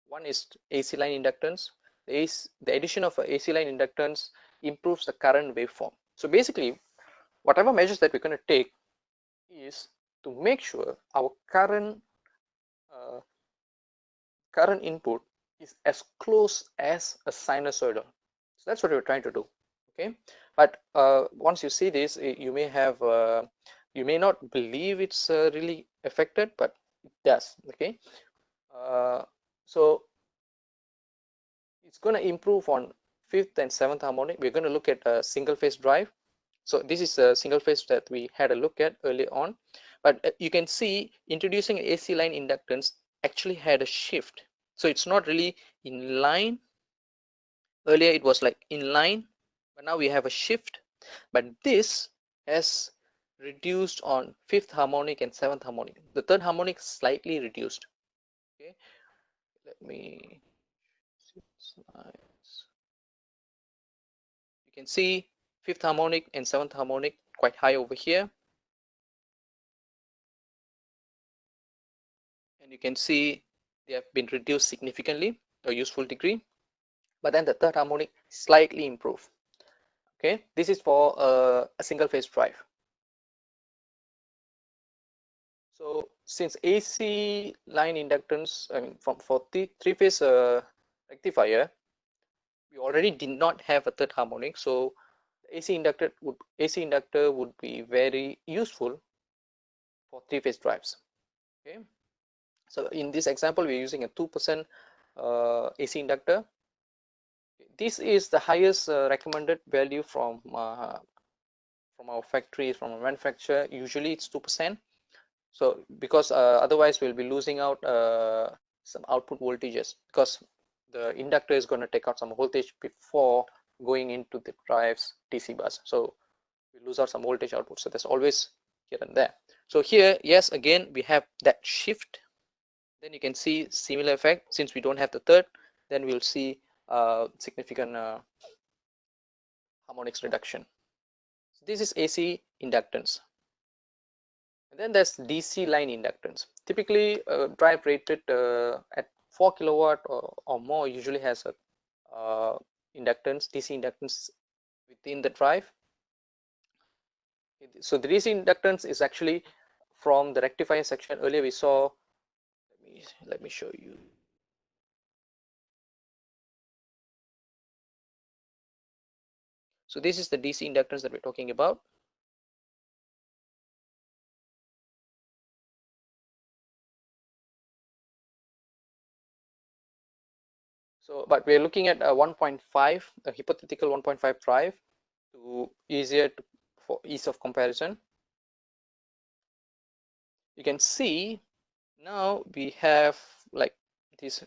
One is AC line inductance. The addition of AC line inductance improves the current waveform. So basically, whatever measures that we're going to take is to make sure our current input is as close as a sinusoidal. So that's what we're trying to do. Okay, but once you see this, you may have you may not believe it's really affected, but it does. Okay, so it's going to improve on 5th and 7th harmonic. We're going to look at a single phase drive. So this is a single phase that we had a look at early on, but you can see introducing AC line inductance actually had a shift. So it's not really in line. Earlier it was like in line, but now we have a shift. But this has reduced on 5th harmonic and 7th harmonic. The 3rd harmonic slightly reduced. Okay, let me see slides. You can see 5th harmonic and 7th harmonic quite high over here. And you can see they have been reduced significantly, a useful degree. But then the 3rd harmonic slightly improved. Okay, this is for a single phase drive. So since AC line inductance, I mean, for three phase rectifier, we already did not have a 3rd harmonic, so AC inductor would be very useful for 3-phase drives. Okay, so in this example, we're using a 2% AC inductor. This is the highest recommended value from our factory, from our manufacturer. Usually it's 2%. So because otherwise we'll be losing out some output voltages, because the inductor is going to take out some voltage before going into the drive's DC bus. So we lose out some voltage output. So there's always here and there. So here, yes, again, we have that shift. Then you can see similar effect. Since we don't have the 3rd, then we'll see significant harmonics reduction. This is AC inductance. And then there's DC line inductance. Typically, a drive rated at 4 kilowatt or more usually has a inductance, DC inductance within the drive. So the DC inductance is actually from the rectifier section. Earlier we saw, let me show you. So this is the DC inductance that we're talking about. So, but we're looking at a 1.5, a hypothetical 1.5 drive to for ease of comparison. You can see now we have like this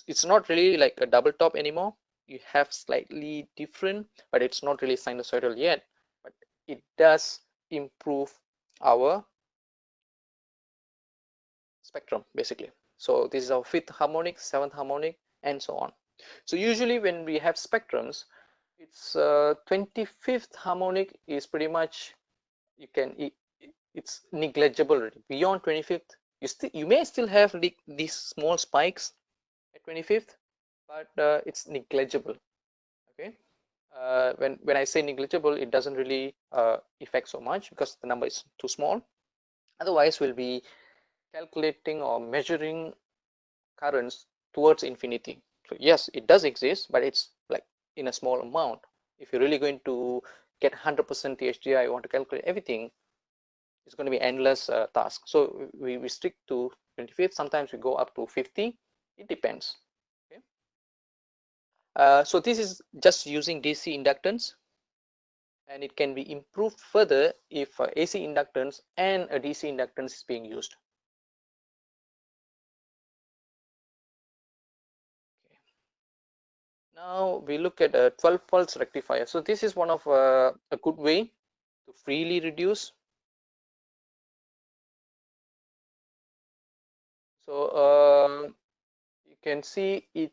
it's not really like a double top anymore. You have slightly different, but it's not really sinusoidal yet, but it does improve our spectrum basically. So this is our 5th harmonic, 7th harmonic, and so on. So usually when we have spectrums, it's 25th harmonic is pretty much, it's negligible. Beyond 25th, you may still have these small spikes at 25th, but it's negligible. Okay, when I say negligible, it doesn't really affect so much because the number is too small. Otherwise, we'll be calculating or measuring currents towards infinity. So yes, it does exist, but it's like in a small amount. If you're really going to get 100% THDI, you want to calculate everything, it's going to be endless task. So we stick to 25th. Sometimes we go up to 50. It depends. Okay. So this is just using DC inductance, and it can be improved further if AC inductance and a DC inductance is being used. Okay. Now we look at a 12 pulse rectifier. So this is one of a good way to freely reduce. So you can see it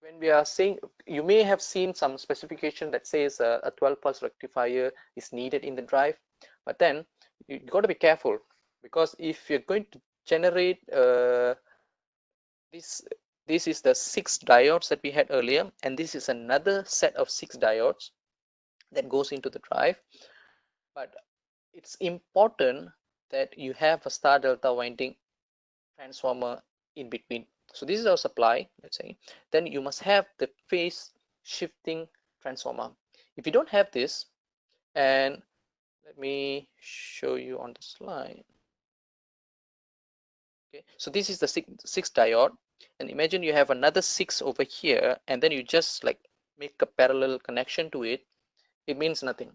when we are saying, you may have seen some specification that says a 12 pulse rectifier is needed in the drive, but then you got to be careful, because if you're going to generate this is the 6 diodes that we had earlier, and this is another set of 6 diodes that goes into the drive. But it's important that you have a star delta winding transformer in between. So this is our supply, let's say. Then you must have the phase shifting transformer. If you don't have this, and let me show you on the slide. Okay, so this is the 6 diode, and imagine you have another 6 over here, and then you just like make a parallel connection to it. It means nothing.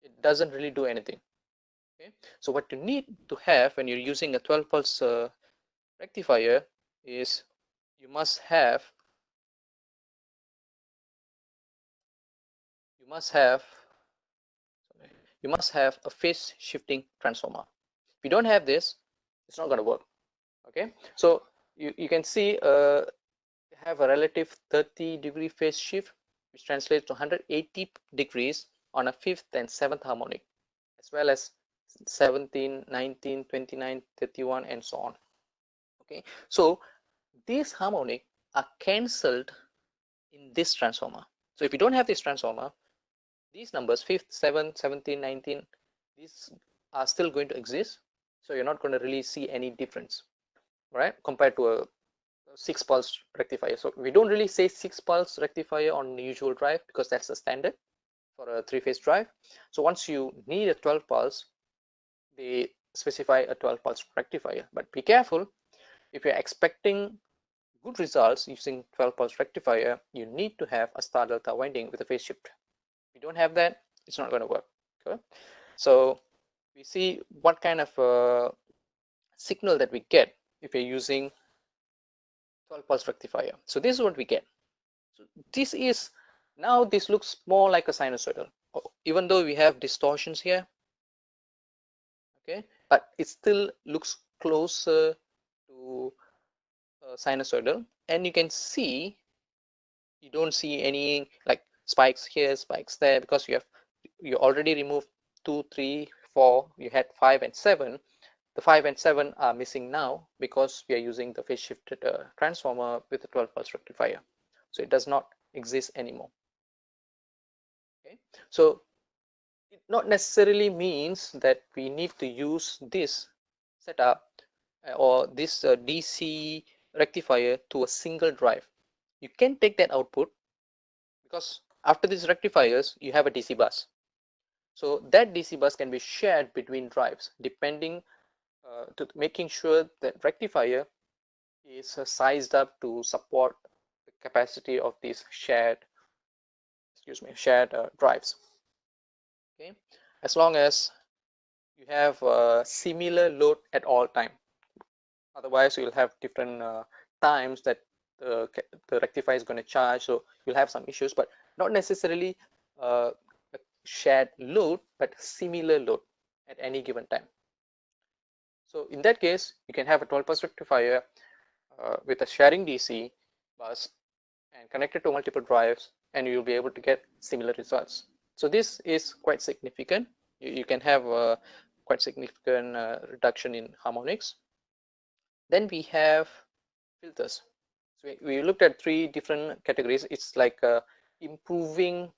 It doesn't really do anything. Okay, so what you need to have when you're using a 12 pulse rectifier is you must have a phase shifting transformer. If you don't have this, it's not going to work. Okay, so you can see have a relative 30-degree phase shift, which translates to 180 degrees on a 5th and 7th harmonic, as well as 17, 19, 29, 31, and so on. Okay, so these harmonic are cancelled in this transformer. So if you don't have this transformer, these numbers 5th, 7th, 17, 19, these are still going to exist. So you're not going to really see any difference, right, compared to a 6 pulse rectifier. So we don't really say 6 pulse rectifier on the usual drive because that's the standard for a 3-phase drive. So once you need a 12 pulse, they specify a 12 pulse rectifier. But be careful, if you're expecting good results using 12 pulse rectifier, you need to have a star delta winding with a phase shift. If you don't have that, it's not going to work. Okay? So we see what kind of signal that we get if you're using 12 pulse rectifier. So this is what we get. So this looks more like a sinusoidal, even though we have distortions here. Okay, but it still looks closer to sinusoidal, and you can see you don't see any like spikes here, spikes there, because you already removed 2, 3, 4, you had 5 and 7. The 5 and 7 are missing now because we are using the phase shifted transformer with a 12 pulse rectifier. So it does not exist anymore. Okay, so it not necessarily means that we need to use this setup or this DC rectifier to a single drive. You can take that output, because after these rectifiers you have a DC bus. So that DC bus can be shared between drives, depending to making sure that rectifier is sized up to support the capacity of these shared drives. Okay, as long as you have a similar load at all time. Otherwise you'll have different times that the rectifier is going to charge, so you'll have some issues, but not necessarily a shared load, but similar load at any given time. So in that case, you can have a 12 pulse rectifier with a sharing DC bus and connected to multiple drives, and you'll be able to get similar results. So this is quite significant. You can have a quite significant reduction in harmonics. Then we have filters. So we looked at 3 different categories. It's like improving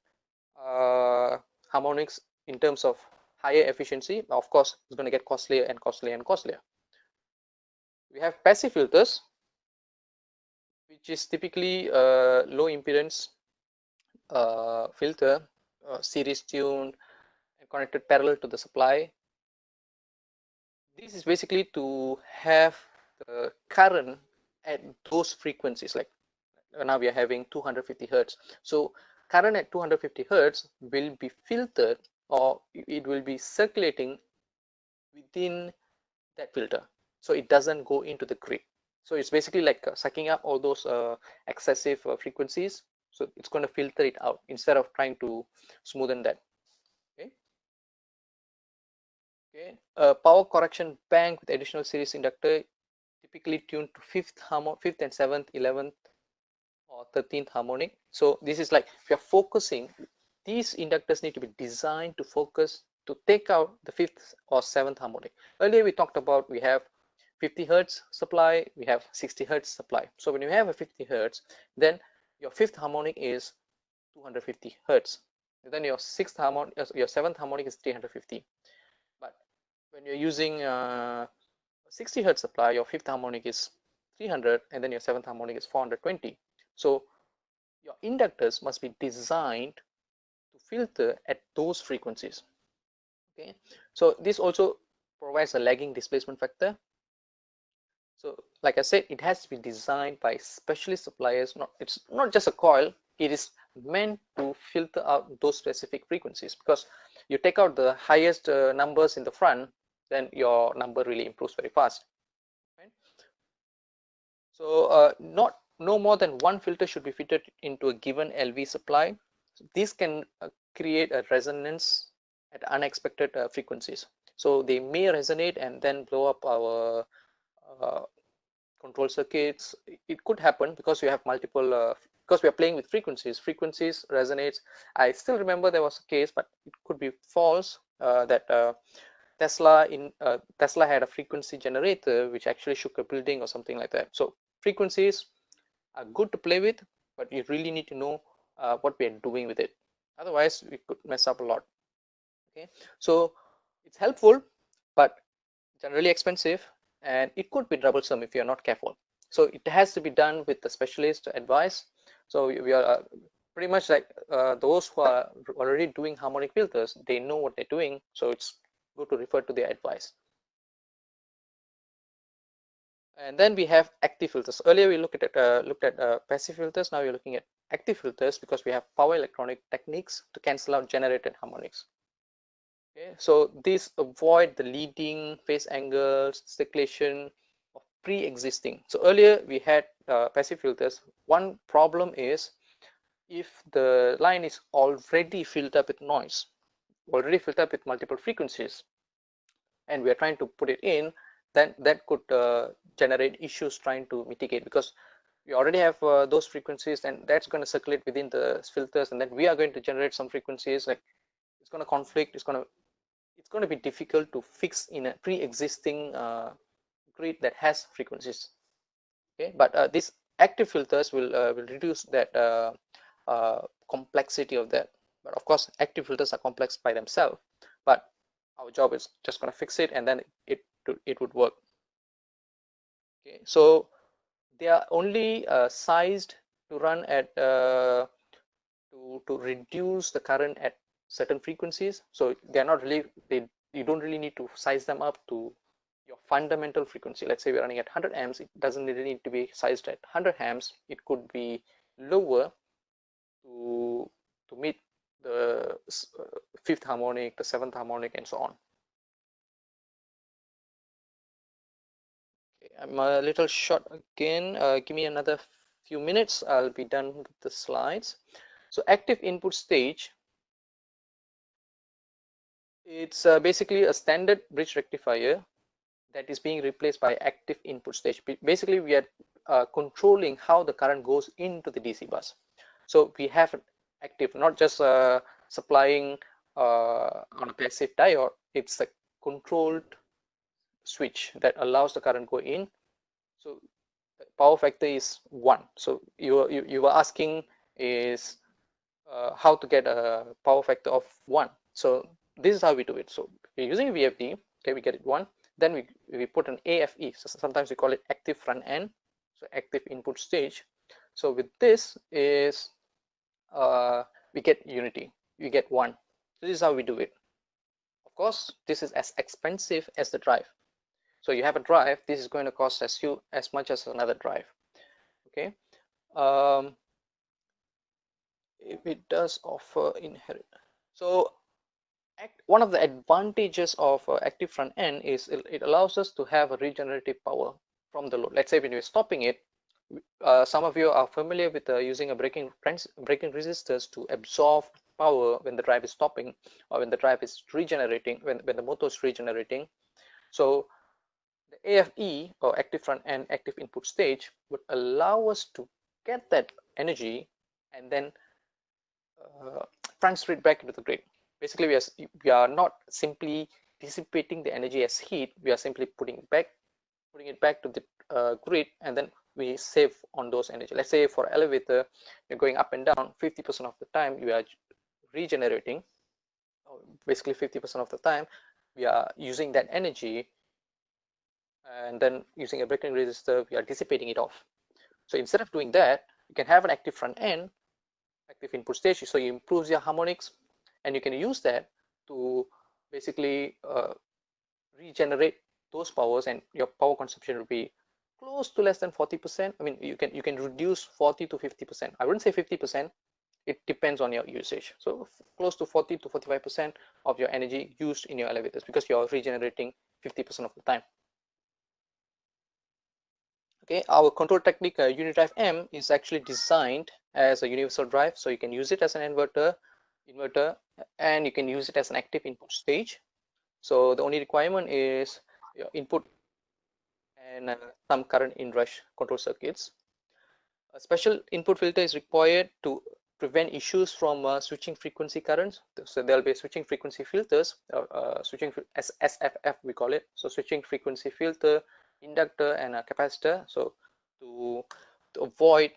harmonics in terms of higher efficiency. Of course, it's going to get costlier and costlier and costlier. We have passive filters, which is typically a low impedance filter, series tuned and connected parallel to the supply. This is basically to have the current at those frequencies. Like now we are having 250 hertz. So current at 250 hertz will be filtered, or it will be circulating within that filter, so it doesn't go into the grid. So it's basically like sucking up all those excessive frequencies. So it's going to filter it out instead of trying to smoothen that. Okay, a power correction bank with additional series inductor, typically tuned to 5th and 7th, 11th or 13th harmonic. So this is like, if you're focusing, these inductors need to be designed to focus to take out the 5th or 7th harmonic. Earlier we talked about, we have 50 hertz supply, we have 60 hertz supply. So when you have a 50 hertz, then your 5th harmonic is 250 hertz. And then your 6th harmonic, your 7th harmonic is 350. But when you're using 60 hertz supply, your 5th harmonic is 300, and then your 7th harmonic is 420. So your inductors must be designed to filter at those frequencies. Okay, so this also provides a lagging displacement factor. So like I said, it has to be designed by specialist suppliers. It's not just a coil, it is meant to filter out those specific frequencies, because you take out the highest numbers in the front, then your number really improves very fast. Right? So no more than one filter should be fitted into a given LV supply. So this can create a resonance at unexpected frequencies. So they may resonate and then blow up our control circuits. It could happen because we have multiple, because we are playing with frequencies. Frequencies resonates. I still remember there was a case, but it could be false, that Tesla had a frequency generator which actually shook a building or something like that. So frequencies are good to play with, but you really need to know what we are doing with it. Otherwise, we could mess up a lot. Okay, so it's helpful, but generally expensive, and it could be troublesome if you're not careful. So it has to be done with the specialist advice. So we are pretty much like those who are already doing harmonic filters, they know what they're doing, so it's good to refer to their advice. And then we have active filters. Earlier we looked at passive filters. Now we're looking at active filters, because we have power electronic techniques to cancel out generated harmonics. Okay, so these avoid the leading, phase angles, circulation of pre-existing. So earlier we had passive filters. One problem is if the line is already filled up with noise, already filled up with multiple frequencies, and we are trying to put it in, then that could generate issues trying to mitigate, because we already have those frequencies, and that's going to circulate within the filters, and then we are going to generate some frequencies. Like it's going to conflict. It's going to be difficult to fix in a pre-existing grid that has frequencies. Okay, but these active filters will reduce that complexity of that. But of course, active filters are complex by themselves. But our job is just going to fix it, and then it would work. Okay, so they are only sized to run at to reduce the current at certain frequencies. So they're not really you don't really need to size them up to your fundamental frequency. Let's say we're running at 100 amps. It doesn't really need to be sized at 100 amps. It could be lower to meet the fifth harmonic, the seventh harmonic, and so on. Okay, I'm a little short again. Give me another few minutes. I'll be done with the slides. So active input stage, it's basically a standard bridge rectifier that is being replaced by active input stage. Basically, we are controlling how the current goes into the DC bus. So we have active, not just supplying on a passive diode. It's a controlled switch that allows the current go in. So the power factor is 1. So you were asking is how to get a power factor of 1. So this is how we do it. So we're using VFD. Okay, we get it 1. Then we put an AFE. So sometimes we call it active front end. So active input stage. So with this is we get unity. We get 1. So this is how we do it. Of course, this is as expensive as the drive. So you have a drive. This is going to cost as much as another drive. Okay. If it does offer inherit. So one of the advantages of active front end is it allows us to have a regenerative power from the load. Let's say when you're stopping it, some of you are familiar with using a braking resistors to absorb power when the drive is stopping or when the drive is regenerating, when the motor is regenerating. So the AFE, or active front end active input stage, would allow us to get that energy and then transfer it back into the grid. Basically, we are not simply dissipating the energy as heat. We are simply putting it back to the grid, and then we save on those energy. Let's say for elevator, you're going up and down. 50% of the time you are regenerating. Basically, 50% of the time we are using that energy, and then using a braking resistor, we are dissipating it off. So instead of doing that, you can have an active front end, active input stage. So you improve your harmonics, and you can use that to basically regenerate those powers, and your power consumption will be close to less than 40%. I mean, you can reduce 40 to 50%. I wouldn't say 50%. It depends on your usage. So close to 40 to 45% of your energy used in your elevators, because you're regenerating 50% of the time. Okay, our control technique Unidrive M is actually designed as a universal drive, so you can use it as an inverter, and you can use it as an active input stage. So the only requirement is your input and some current inrush control circuits. A special input filter is required to prevent issues from switching frequency currents. So there'll be switching frequency filters, switching SFF we call it. So switching frequency filter, inductor, and a capacitor. So to avoid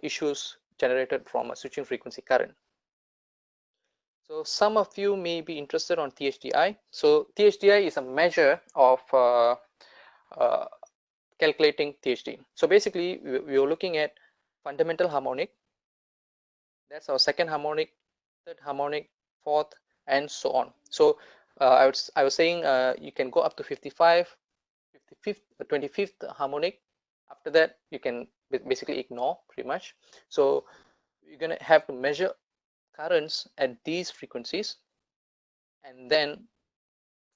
issues generated from a switching frequency current. So some of you may be interested on THDI. So THDI is a measure of calculating THD. So basically, we are looking at fundamental harmonic. That's our second harmonic, third harmonic, fourth, and so on. So I was saying you can go up to 55, 55th, 25th harmonic. After that, you can basically ignore pretty much. So you're gonna have to measure currents at these frequencies and then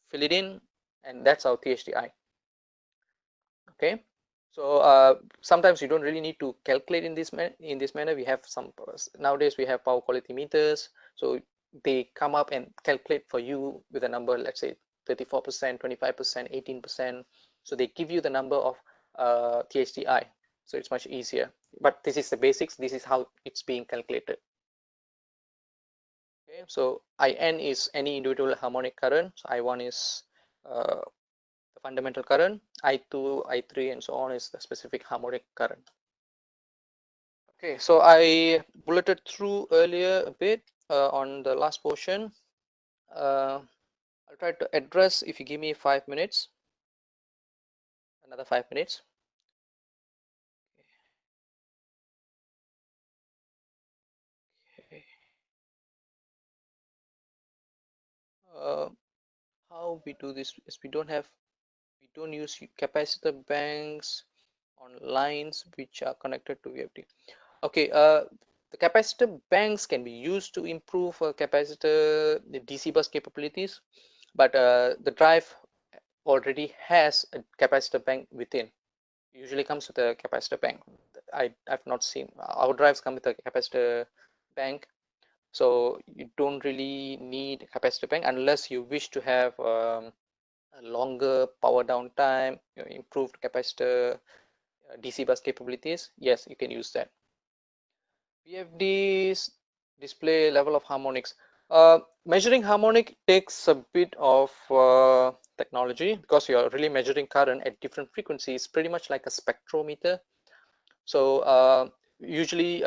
fill it in, and that's our THDI. Okay, so sometimes you don't really need to calculate in this manner. We have some nowadays we have power quality meters, so they come up and calculate for you with a number, let's say 34%, 25%, 18%. So they give you the number of THDI, so it's much easier. but this is the basics. This is how it's being calculated. Okay, so IN is any individual harmonic current. So I1 is the fundamental current. I2, I3, and so on is the specific harmonic current. Okay, so I bulleted through earlier a bit on the last portion. I'll try to address if you give me 5 minutes, another 5 minutes. Okay. How we do this is we don't use capacitor banks on lines which are connected to VFD. Okay, the capacitor banks can be used to improve capacitor the DC bus capabilities, but the drive already has a capacitor bank within. Usually comes with a capacitor bank. I've not seen our drives come with a capacitor bank, so you don't really need a capacitor bank unless you wish to have a longer power down time, improved capacitor DC bus capabilities. Yes, you can use that. VFD's display level of harmonics. Measuring harmonic takes a bit of technology because you're really measuring current at different frequencies, pretty much like a spectrometer. So usually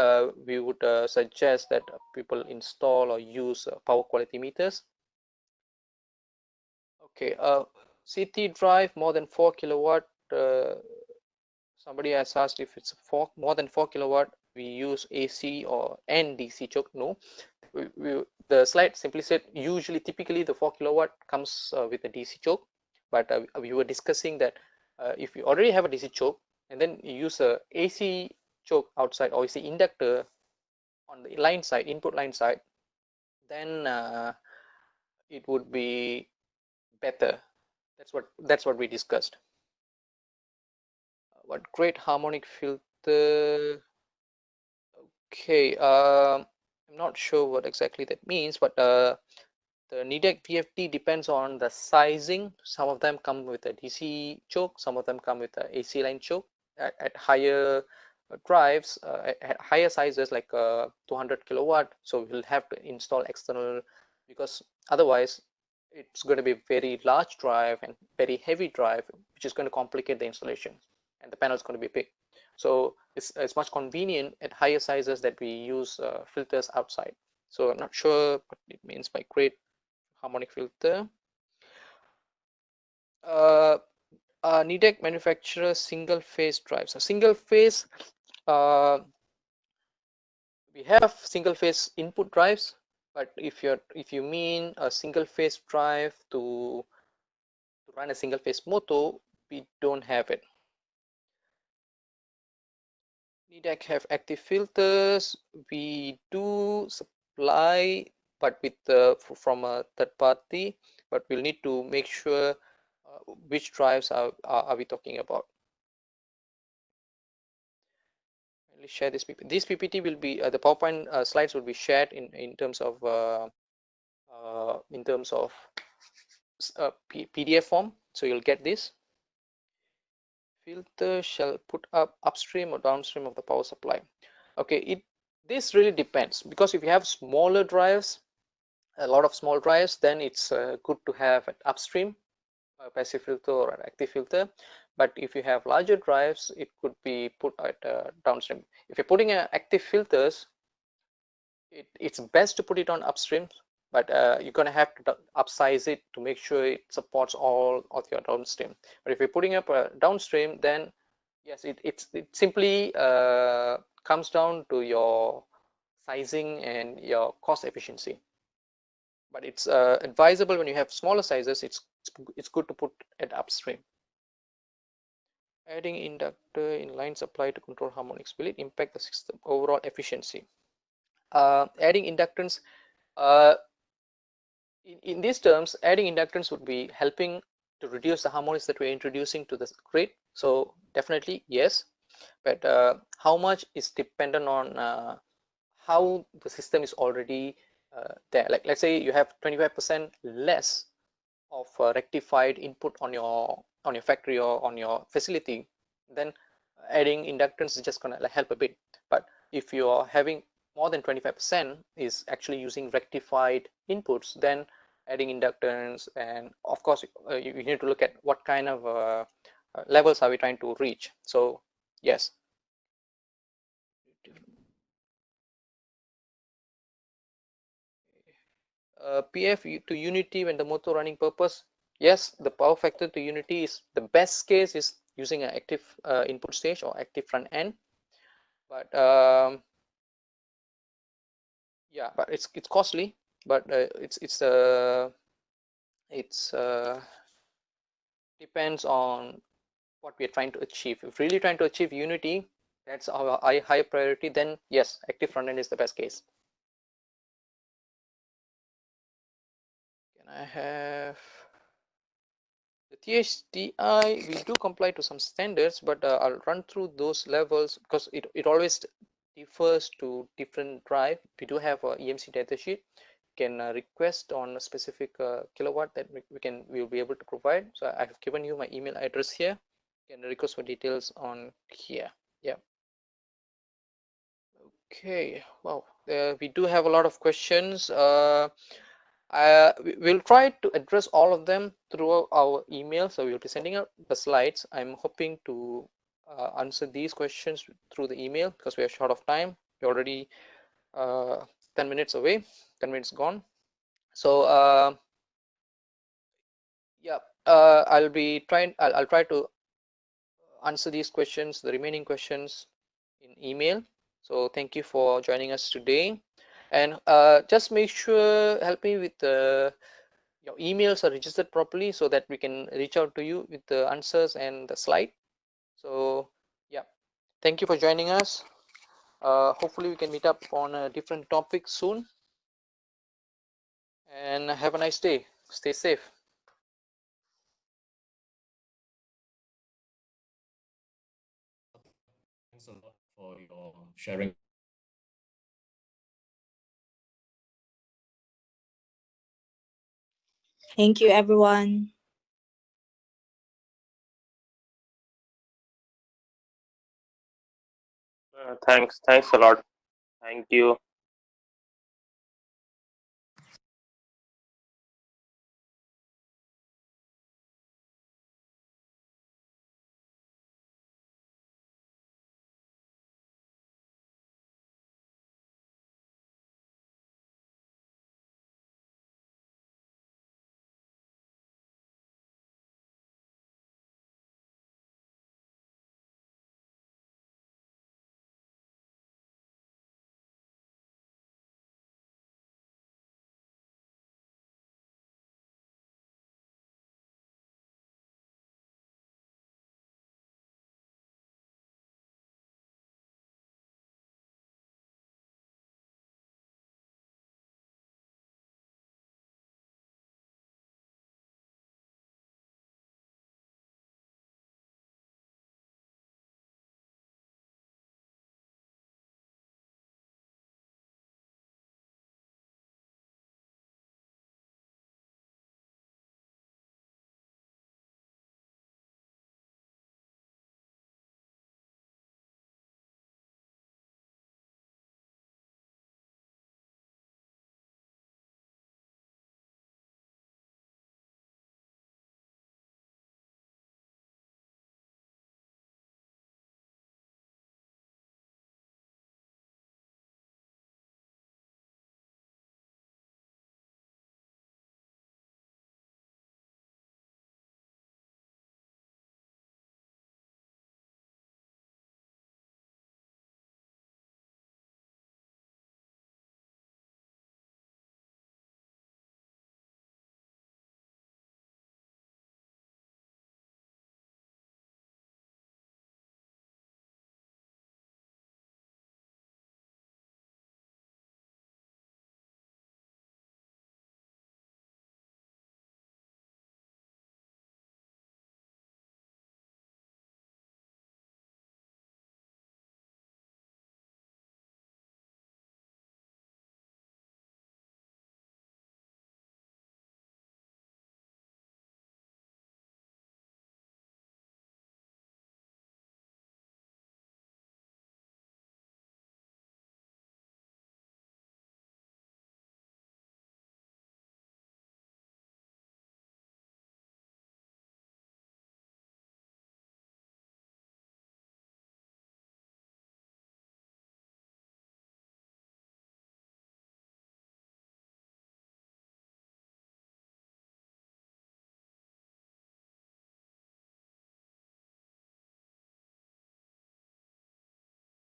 we would suggest that people install or use power quality meters. Okay, CT drive more than 4 kilowatt. Somebody has asked if it's more than 4 kilowatt, we use AC or DC choke. No, the slide simply said usually typically the 4 kilowatt comes with a DC choke, but we were discussing that if you already have a DC choke and then you use a AC choke outside or AC inductor on the line side, input line side, then it would be better. That's what we discussed. What great harmonic filter? Okay, I'm not sure what exactly that means, but the Nidec VFD depends on the sizing. Some of them come with a DC choke, some of them come with a AC line choke. At higher drives, at higher sizes like 200 kilowatt, so we'll have to install external, because otherwise it's going to be very large drive and very heavy drive, which is going to complicate the installation, and the panel is going to be big. So it's much convenient at higher sizes that we use filters outside. So I'm not sure what it means by great harmonic filter. Nidec manufacturers single phase drives. So single phase, we have single phase input drives, but if you mean a single phase drive to run a single phase motor, we don't have it. Nidec have active filters. We do supply, but with from a third party. But we'll need to make sure which drives are we talking about. Let's share this PPT. This PPT will be the PowerPoint slides will be shared in terms of PDF form. So you'll get this. Filter shall put up upstream or downstream of the power supply. Okay, this really depends, because if you have smaller drives, a lot of small drives, then it's good to have an upstream passive filter or an active filter. But if you have larger drives, it could be put at downstream. If you're putting active filters, it's best to put it on upstream, but you're going to have to upsize it to make sure it supports all of your downstream. But if you're putting up a downstream, then yes, it simply comes down to your sizing and your cost efficiency. But it's advisable when you have smaller sizes, it's good to put it upstream. Adding inductor in line supply to control harmonics, will it impact the system overall efficiency? Adding inductance, in these terms, adding inductance would be helping to reduce the harmonics that we're introducing to the grid. So definitely yes, but how much is dependent on how the system is already there. Like let's say you have 25% less of rectified input on your factory or on your facility, then adding inductance is just gonna help a bit. But if you are having more than 25% is actually using rectified inputs, then adding inductance, and of course you need to look at what kind of levels are we trying to reach. So yes. PF to unity when the motor running purpose, yes, the power factor to unity is the best case is using an active input stage or active front end, but yeah, but it's costly, but it's depends on what we are trying to achieve. If really trying to achieve unity, that's our high priority, then yes, active front end is the best case. Can I have the THDI? We do comply to some standards, but I'll run through those levels because it always differs to different drive. We do have a EMC datasheet. Can request on a specific kilowatt that we'll be able to provide. So I have given you my email address here. You can request for details on here. Yeah. Okay. Wow. We do have a lot of questions. We'll try to address all of them through our email. So we'll be sending out the slides. I'm hoping to answer these questions through the email because we are short of time. We're already 10 minutes away, 10 minutes gone. So yeah, I'll try to answer these questions, the remaining questions, in email. So thank you for joining us today, and just make sure help me with your emails are registered properly so that we can reach out to you with the answers and the slide. So yeah, thank you for joining us. Hopefully we can meet up on a different topic soon, and have a nice day. Stay safe. Thanks a lot for your sharing. Thank you, everyone. Thanks a lot. Thank you.